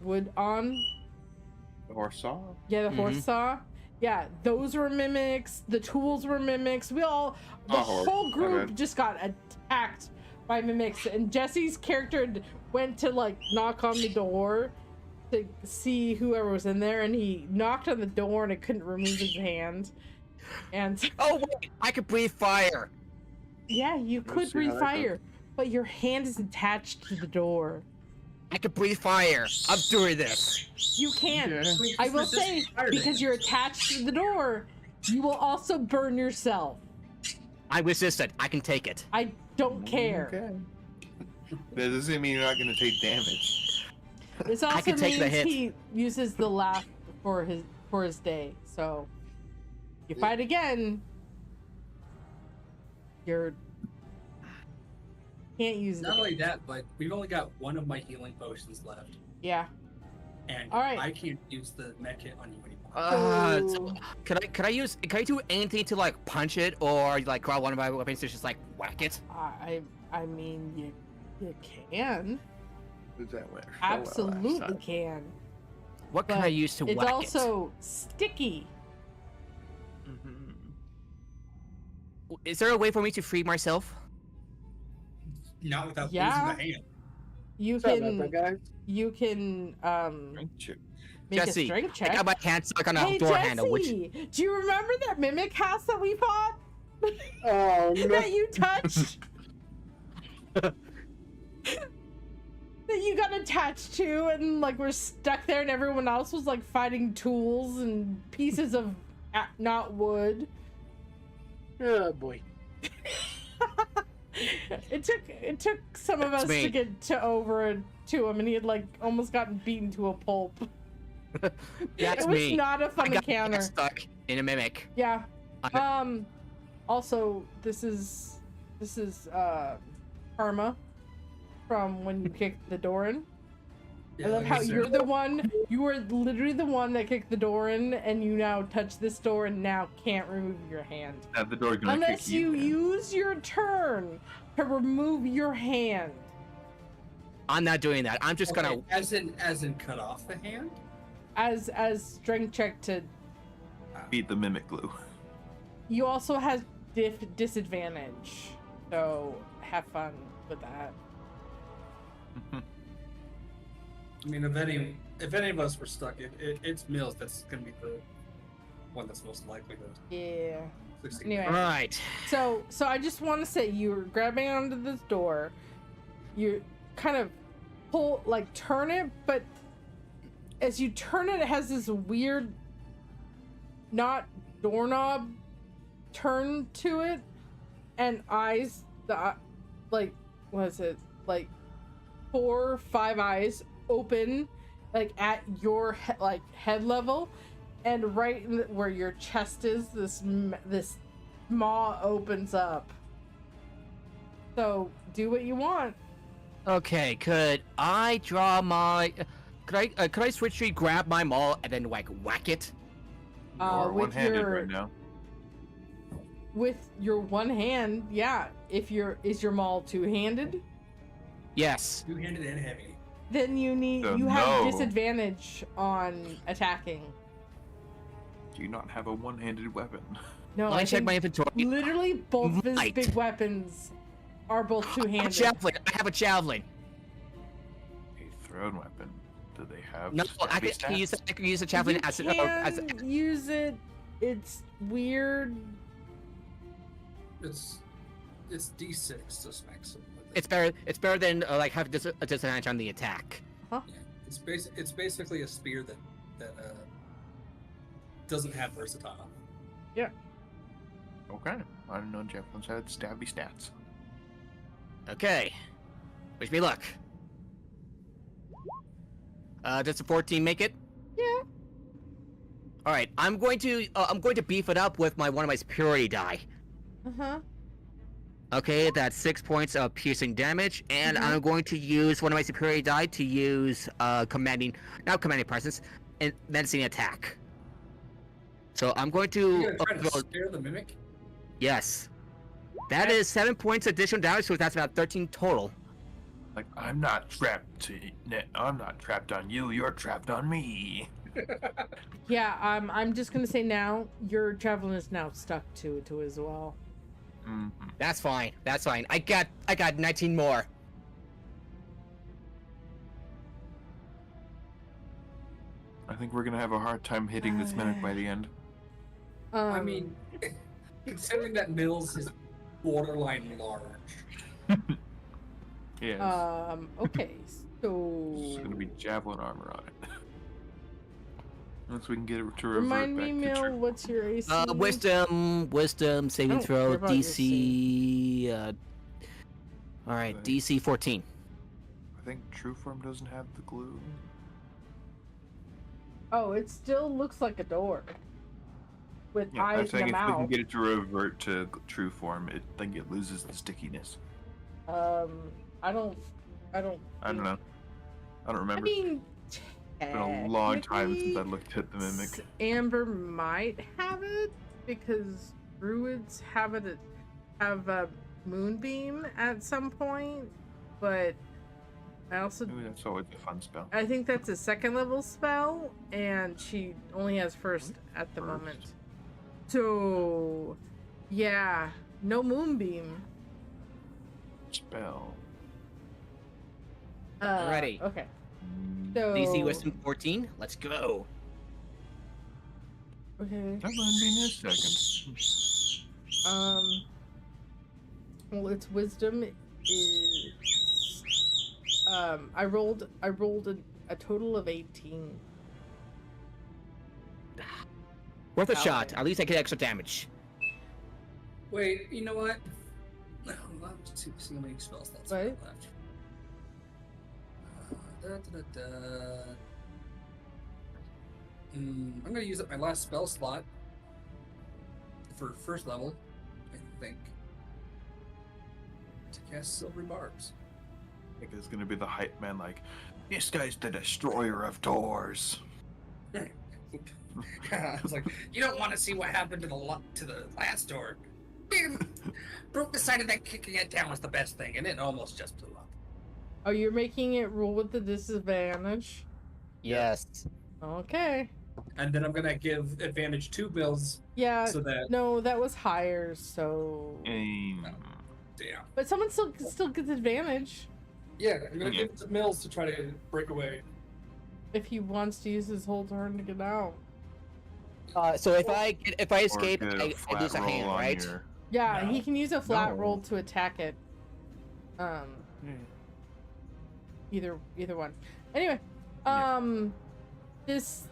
wood on. The horse saw? Yeah, the horse saw. Yeah, those were mimics. The tools were mimics. The whole group just got attacked by mimics. And Jesse's character went to like knock on the door to see whoever was in there, and he knocked on the door and it couldn't remove his hand. And Oh wait, I could breathe fire. yeah, you could breathe fire, but your hand is attached to the door. I could breathe fire. I'm doing this. You can. Yeah. I will say, because you're attached to the door, you will also burn yourself. I'm resistant. I can take it. I don't care. Okay. That doesn't mean you're not going to take damage. This I also can take the means hit. he uses the laugh for his day. So, if you fight again, you're can't use it. Not only that, but we've only got one of my healing potions left, Yeah. and All right. I can't use the med kit on you anymore. So- Can I do anything to like punch it or like grab one of my weapons to just like whack it? I mean, you can. Does that work? Absolutely can. What can But I use to It's whack also sticky. it? Is there a way for me to free myself? Not without Yeah. losing the hand. You Sorry about that, can guys. you can Strength check. make Jesse, a strength I check. got my hand stuck on a Hey door Jesse, handle, which do you remember that mimic house that we fought? Oh no! That you touched? That you got attached to, and like we're stuck there, and everyone else was like fighting tools and pieces of not wood. Oh boy! It took some of That's us me. to get to him, and he had like almost gotten beaten to a pulp. that's It was me. not a I fun got encounter. stuck in a mimic. Yeah. I- Also, this is karma from when you kicked the door in. I love how you were literally the one that kicked the door in, and you now touch this door and now can't remove your hand. The door's going to Unless kick you in. use your turn to remove your hand. I'm not doing that. I'm just gonna. Okay, as in cut off the hand. As strength check to. Beat the mimic glue. You also have disadvantage, so have fun with that. I mean, if any of us were stuck, it's Mills that's gonna be the one that's most likely to Yeah. succeed. Anyway. All right. So I just want to say you were grabbing onto this door. You kind of turn it, but as you turn it, it has this weird, not doorknob turn to it, and eyes. What is it? Like 4 or 5 eyes open, like at your head level, and right where your chest is, this maw opens up. So do what you want. Okay. Could I draw my? Could I switch to grab my maul and then like whack it? You're With one-handed your right now. with your one hand, yeah. Is your maul two-handed? Yes. Two-handed and heavy. Then So you have no. disadvantage on attacking. Do you not have a one-handed weapon? No, Will I check my inventory? literally both of his Might. big weapons are both I have a two-handed. javelin. I have a javelin. A thrown weapon. Do they have No, I stabby can use. stats? I can use a javelin You as a. can use it. It's weird. It's It's D6 just maximum. It's better. It's better than like having a disadvantage on the attack. Yeah, it's basically a spear that doesn't have versatile. Okay. I didn't know javelins had stabby stats. Okay. Wish me luck. Does a 14 make it? Yeah. All right. I'm going to beef it up with one of my superiority die. Uh-huh. Okay, that's 6 points of piercing damage, and Mhm. I'm going to use one of my superiority die to use not commanding presence, and menacing attack. So I'm going to You're gonna try to scare the mimic. yes. That is 7 points additional damage, so that's about 13 total. Like, I'm not trapped on you, you're trapped on me. Yeah, I'm just gonna say now, your javelin is now stuck to it as well. Mm-hmm. That's fine. That's fine. I got 19 more. I think we're gonna have a hard time hitting this mimic by the end. I mean, considering that Mills is borderline large. Yes. Okay, so There's gonna be javelin armor on it. Unless we can get it to revert remind back me, to Mill, true. what's your AC? Wisdom saving don't care throw about your DC. All right, Okay. DC 14. I think true form doesn't have the glue. Oh, it still looks like a door with Yeah, I'm eyes saying and a if we can mouth. get it to revert to true form, I think it loses the stickiness. I don't. I don't know. I don't I remember. mean, It's been a long time since I technically, looked at the mimic. Amber might have it because druids have a moonbeam at some point, but I also Ooh, that's always a fun spell. I think that's a second level spell, and she only has first at the First. moment. So, yeah, no moonbeam. Spell. Alrighty. Okay. So DC Wisdom 14. Let's go. Okay. That might be in a second. Well, its wisdom is. I rolled a total of 18. Worth a Okay. shot. At least I get extra damage. Wait, you know what? No, let's see how many spell slots I have Right. left. I'm gonna use up my last spell slot for first level, I think, to cast Silvery Barbs. I think it's gonna be the hype man, like, this guy's the destroyer of doors. I was like, you don't want to see what happened to the last door. Brooke decided that kicking it down was the best thing, and it almost just blew up. Oh, you're making it roll with the disadvantage? Yes. Okay. And then I'm gonna give advantage to Bills, Yeah. so that No, that was higher, so. damn. But someone still gets advantage Yeah, I'm gonna give it to Mills to try to break away. if he wants to use his whole turn to get out. So if I escape, Or get I flat lose a roll hand, on right? your- Yeah, No. he can use a flat No. roll to attack it. Yeah. Either one. Anyway, Yeah. this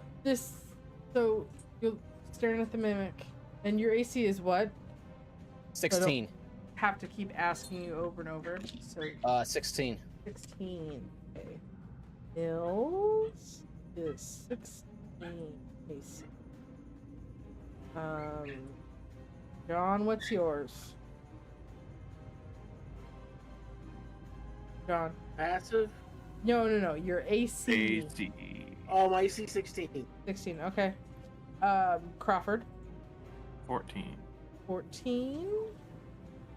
so you're staring at the mimic, and your AC is what? 16. Have to keep asking you over and over. So 16. 16. Okay. Mills is 16 AC. John, what's yours? John. Passive? No. Your AC. AC. Oh, my AC 16. 16. Okay. Crawford. 14. 14.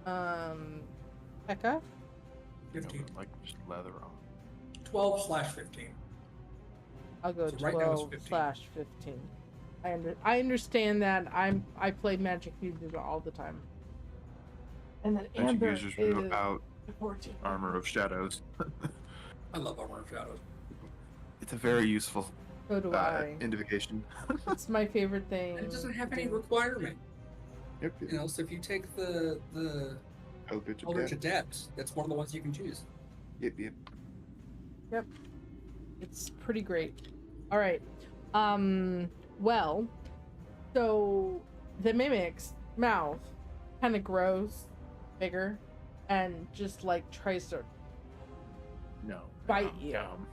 Pekka. 15. Like just leather on. 12/15. I'll go So right now it's 12 15. / 15. I understand that. I play Magic users all the time. And then Magic Amber users is without 14. armor of shadows. I love Armor of Shadows. It's a very useful So do I. indication. It's my favorite thing. And it doesn't have any requirement. Yep. You know, so if you take the Eldritch Eldritch Adept. Adept. That's one of the ones you can choose. Yep. Yep. It's pretty great. All right. Well, so the mimic's mouth kind of grows bigger and just like tries to No. bite you. Yum.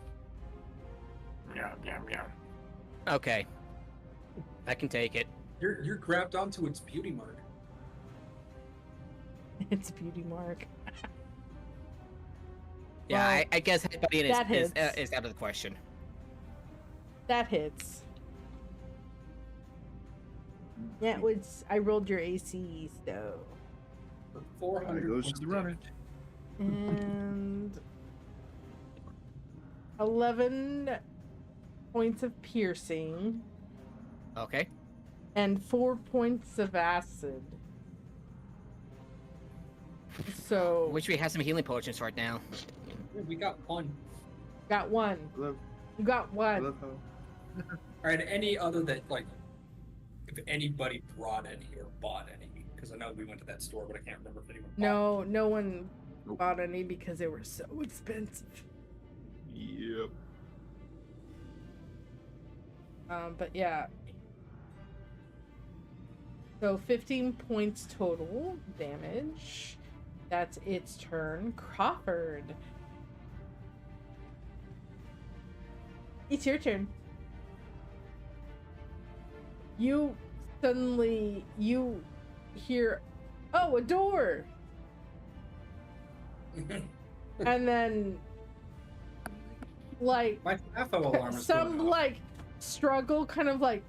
Okay. I can take it. You're grabbed onto its beauty mark. It's a beauty mark. Yeah, Well, I guess headbutting that is hits. out of the question. That hits. That was I rolled your AC, so 400 There goes points the of running. damage. and 11 points of piercing Okay. and 4 points of acid. So Wish we had some healing potions right now. Yeah, we got one. got one. Love, You got one. love how. Alright, any other that, like, if anybody brought any or bought any, because I know we went to that store, but I can't remember if anyone bought. No one Nope. bought any because they were so expensive. Yep. But yeah. So 15 points total damage. That's its turn. Crawford. It's your turn. You suddenly hear, oh, a door, and then like My FAFO alarm is some going off. like struggle, kind of like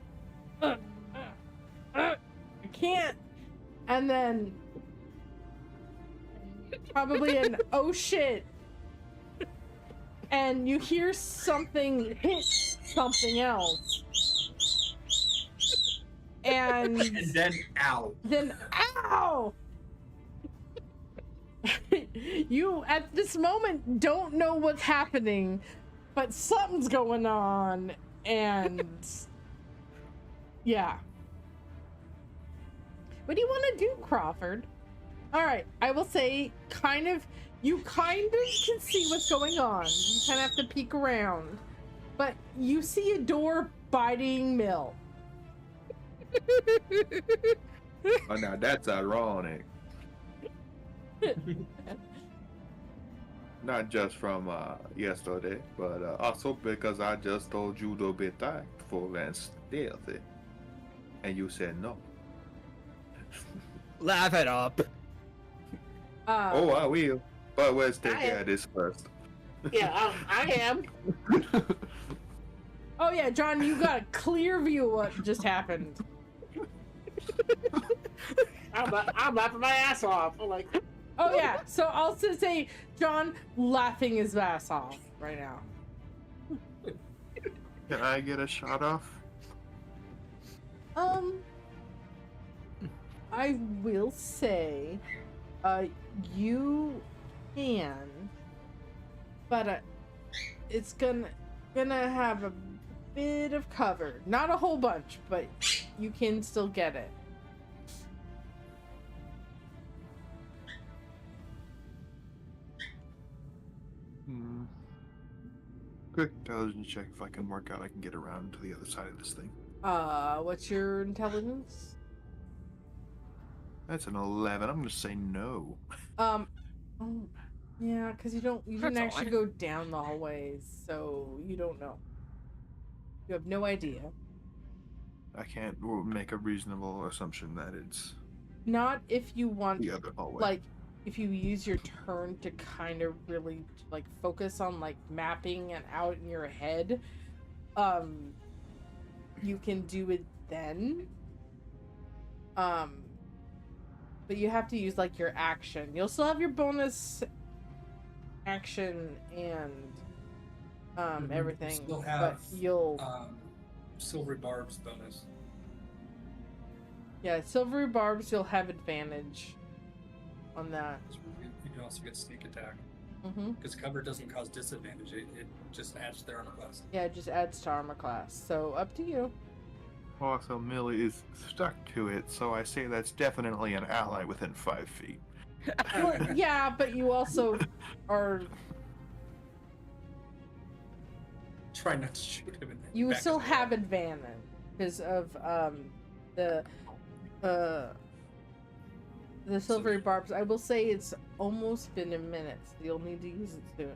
I can't, and then probably an oh shit, and you hear something hit something else, and And then ow. then ow. You at this moment don't know what's happening, but something's going on, and yeah. What do you want to do, Crawford? All right, I will say, you kind of can see what's going on. You kind of have to peek around, but you see a door biting Mill. Oh, now that's ironic. Not just from yesterday, but also because I just told you to be tactful and stealthy, and you said no. Laugh it up. Oh, I will. But let's take I care am. of this first. Yeah, I am. Oh yeah, John, you got a clear view of what just happened. I'm laughing my ass off. I'm like, Oh yeah, so I'll just say John laughing his ass off right now. Can I get a shot off? I will say, you can, but it's gonna have a bit of cover. Not a whole bunch, but you can still get it. Quick intelligence check if I can work out I can get around to the other side of this thing. What's your intelligence? That's an 11. I'm gonna say no. Oh, yeah, because you didn't That's actually odd. go down the hallways, so you don't know. You have no idea. I can't make a reasonable assumption that it's Not if you want, the other hallway. like, if you use your turn to kind of really, like, focus on, like, mapping and out in your head, you can do it then. But you have to use, like, your action. You'll still have your bonus action and, everything, Still but have, you'll... Silvery Barb's bonus. Yeah, silvery barbs, you'll have advantage on that. You can also get sneak attack. Mm-hmm. Because cover doesn't cause disadvantage, it just adds to their armor class. Yeah, it just adds to armor class. So, up to you. Also, Millie is stuck to it, so I say that's definitely an ally within 5 feet. Well, yeah, but you also are. Try not to shoot him in the You back still of the head. have advantage because of the uh the silvery barbs. I will say it's almost been a minute. So you'll need to use it soon.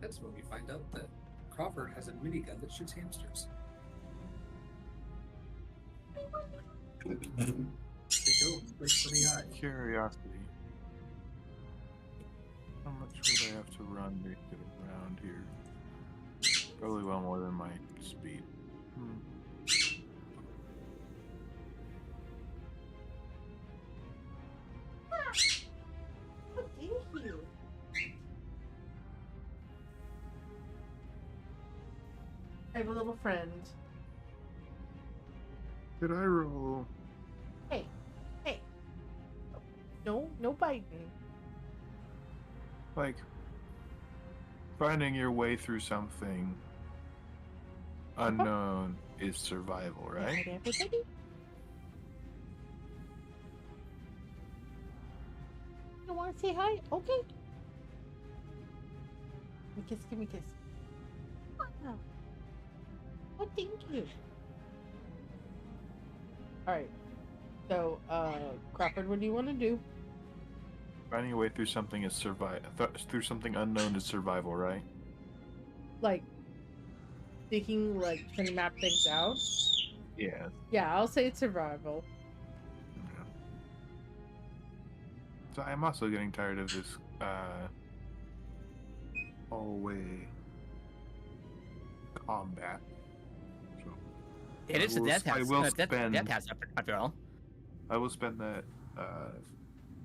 That's when we find out that Crawford has a minigun that shoots hamsters. They go right for the eye. Curiosity. How much would I have to run to get around here? Probably well more than my speed. What did you? I have a little friend. Did I roll? Hey, hey. No biting. Like, finding your way through something unknown is survival, right? Everybody? You want to say hi? Okay. Give me a kiss. Oh, oh thank you. Alright. So, Crawford, what do you want to do? Finding your way through something is through something unknown is survival, right? Like, thinking, like, trying to map things out? Yeah. Yeah, I'll say it's survival. Okay. So I'm also getting tired of this hallway combat. So It is a death house. Death house after all. I will spend that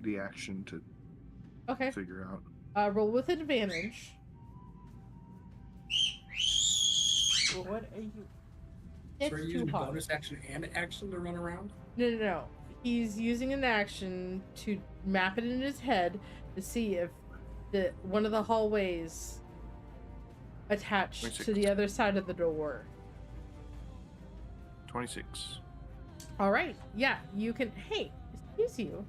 the action to figure out. Roll with advantage. What are you? So are you using bonus action and action to run around? No. He's using an action to map it in his head to see if one of the hallways attached 26. to the other side of the door. 26. All right. Yeah, you can. Hey, excuse you.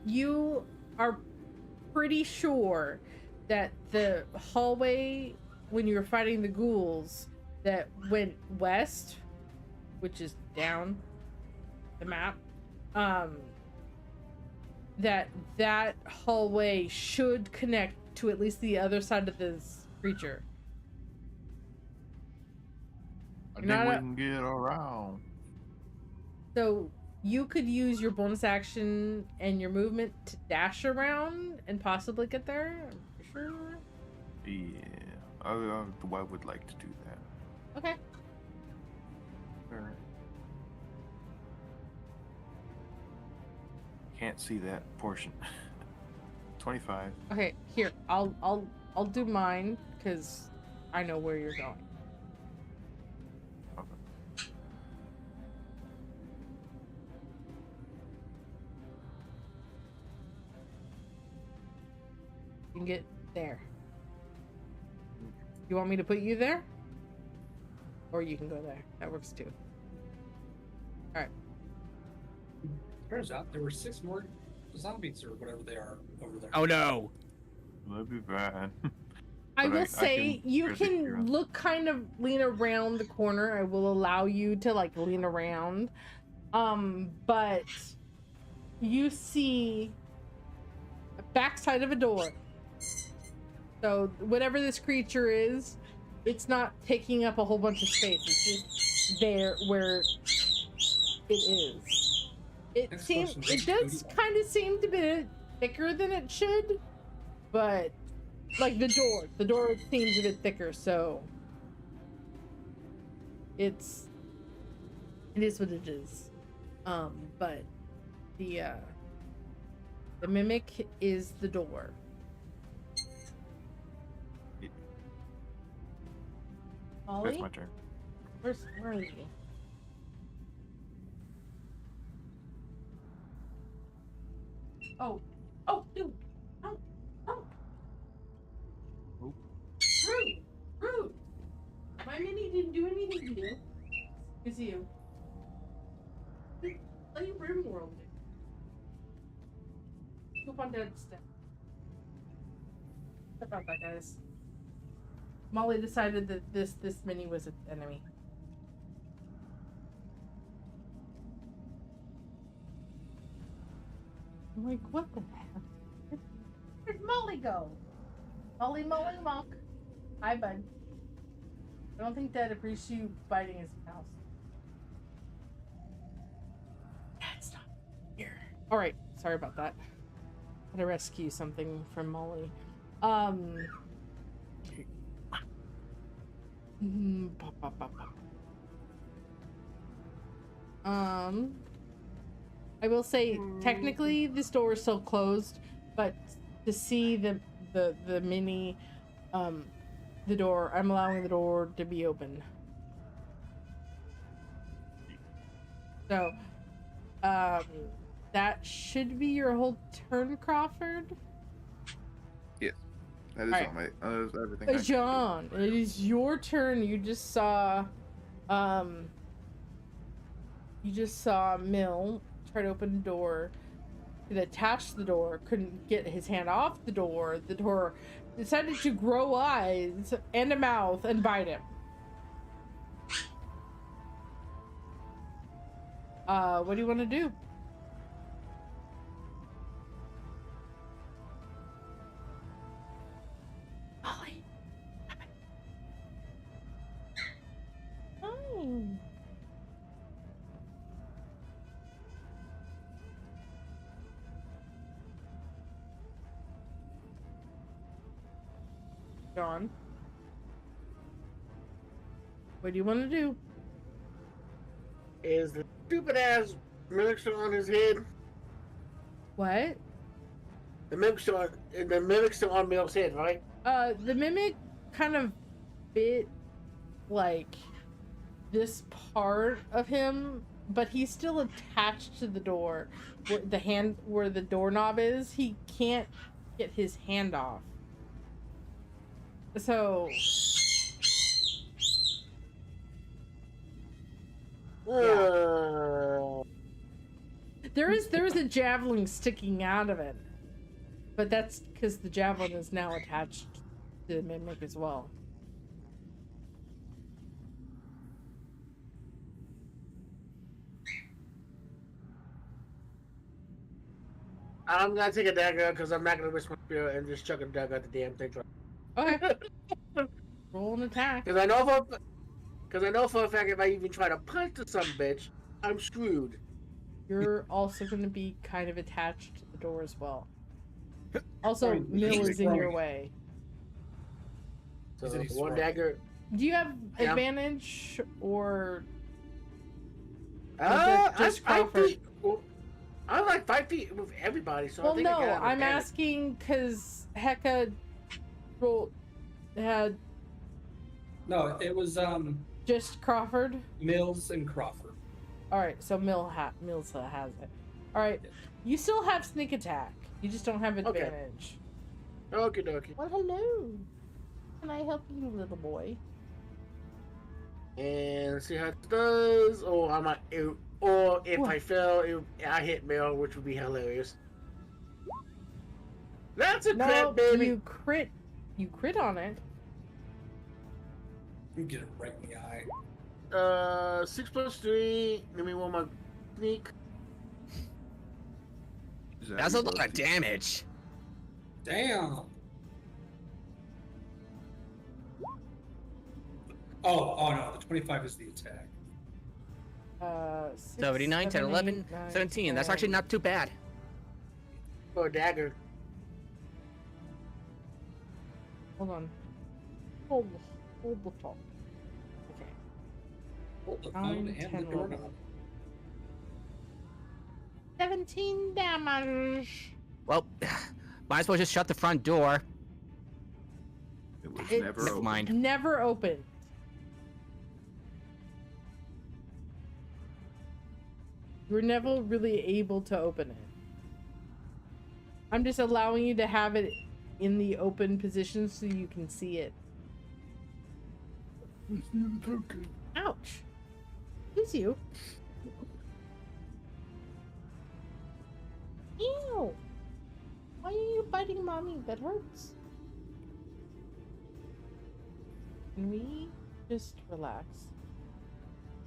You are pretty sure that the hallway when you were fighting the ghouls that went west, which is down the map, that hallway should connect to at least the other side of this creature. I think we can get around. So you could use your bonus action and your movement to dash around and possibly get there. I'm pretty sure. Yeah, I would like to do that. Okay. Alright. Can't see that portion. 25. Okay, here. I'll do mine because I know where you're going. Okay. You can get there. You want me to put you there? Or you can go there. That works too. Alright. Turns out there were 6 more zombies or whatever they are over there. Oh no. That'd be bad. I will say you can look kind of lean around the corner. I will allow you to like lean around. But you see the backside of a door. So whatever this creature is, it's not taking up a whole bunch of space. It's just there where it is. It does kind of seem to be thicker than it should, but like the door seems a bit thicker, so it is what it is. But the mimic is the door. Ollie? That's my turn. Where are you? Oh, dude. Oh. Oh. Rude. It's you. Let you rim world. Poop on dead step. How about that, guys? Molly decided that this mini was an enemy. I'm like, what the heck? Where'd Molly go? Molly Monk. Hi, bud. I don't think Dad appreciates you biting his mouse. Dad's not here. Alright, sorry about that. Had to rescue something from Molly. I will say, technically, this door is still closed, but to see the mini, the door, I'm allowing the door to be open. So, that should be your whole turn, Crawford. Yes, that is All right. all my everything. I can do. John, it is your turn. You just saw Mill try to open the door. It attached the door, couldn't get his hand off the door. The door decided to grow eyes and a mouth and bite him. What do you want to do? Molly. Fine. John. What do you want to do? Is the stupid ass mimic still on his head? What? The mimic's still on Mill's head, right? The mimic kind of bit like this part of him, but he's still attached to the door. Where the doorknob is, he can't get his hand off. So yeah. There is a javelin sticking out of it, but that's because the javelin is now attached to the mimic as well. I'm gonna take a dagger because I'm not gonna risk my spear and just chuck a dagger at the damn thing. Okay. Roll an attack. Because I know for a fact if I even try to punch the son of a bitch, I'm screwed. You're also going to be kind of attached to the door as well. Also, Sorry, Mill is in sorry. your way. So He's one strong. dagger. Do you have Yeah. advantage or? I'm just 5 Crawford? feet. Well, I'm like 5 feet with everybody, so I Well, think I no, got an I'm advantage. asking because Heka had No, it was just Crawford. Mills and Crawford. All right, so Mills has it. All right, you still have sneak attack. You just don't have Okay. advantage. Okie dokie. Well, hello. Can I help you, little boy? And see how it does. Or or if What? I fail, I hit Mel, which would be hilarious. That's a No, crit, baby. you crit on it. You get it right in the eye. 6 plus 3. Give me one more sneak. Is that That's a your lot of boasting? damage. Damn. Oh no, the 25 is the attack. 6, 79, 10, 7, 11, 8, 9, 17. That's 10. actually not too bad. Or a dagger. Hold on. Hold the top. Okay. Hold the 9, phone and 10, the 11. doorknob. 17 damage. Well, might as well just shut the front door. It was It's- never Never open. mind. Never open. You were never really able to open it. I'm just allowing you to have it in the open position so you can see it. Ouch. It's you. Ew! Why are you biting mommy? That hurts. Can we just relax?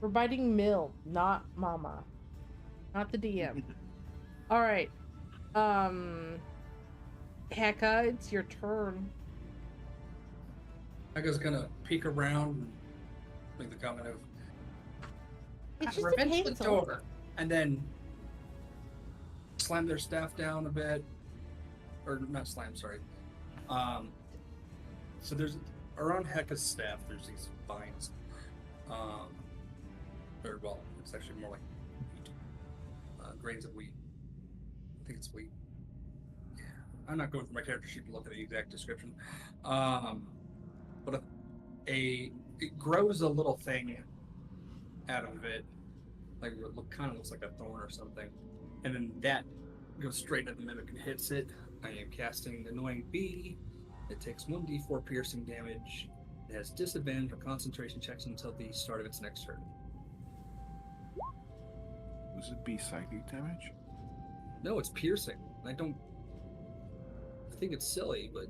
We're biting Mill, not Mama. Not the DM. Alright. Hecka, it's your turn. Hecka's gonna peek around and make the comment of It's just a revenge the pencil. door, and then slam their staff down a bit, or not slam, sorry. So there's around Hecka's staff. There's these vines, or well, it's actually more like wheat, grains of wheat. I think it's wheat. Yeah, I'm not going for my character sheet to look at the exact description, but it grows a little thing out of it. Like it kind of looks like a thorn or something, and then that goes straight at the mimic and hits it. I am casting Annoying Bee. It takes 1d4 piercing damage. It has disadvantage on concentration checks until the start of its next turn. Was it be psychic damage? No, it's piercing. I think it's silly, but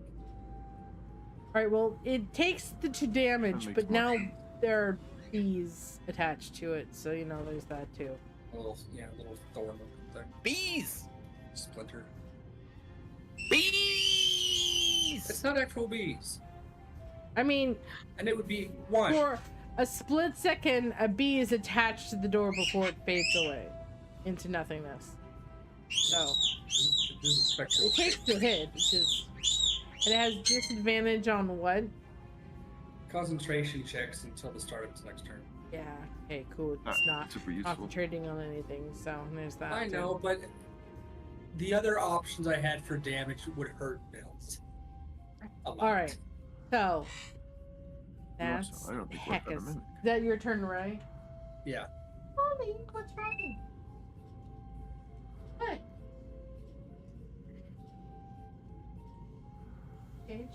Alright, well, it takes the 2 damage, That but makes more now sense. there are bees attached to it, so you know there's that too. a little thorn looking thing. Bees! Splinter. Bees! It's not actual bees. I mean, And it would be 1. for a split second, a bee is attached to the door before it fades away into nothingness. So, it takes the hit, which is... It has disadvantage on what? Concentration checks until the start of its next turn. Yeah, okay, cool. It's not super useful. concentrating on anything, so there's that. I too. know, but the other options I had for damage would hurt Mills. A lot. Alright, so... That's Also, I don't think we're gonna Heckus. mimic. Is that your turn, right? Yeah. Mommy, what's wrong? What? Cage?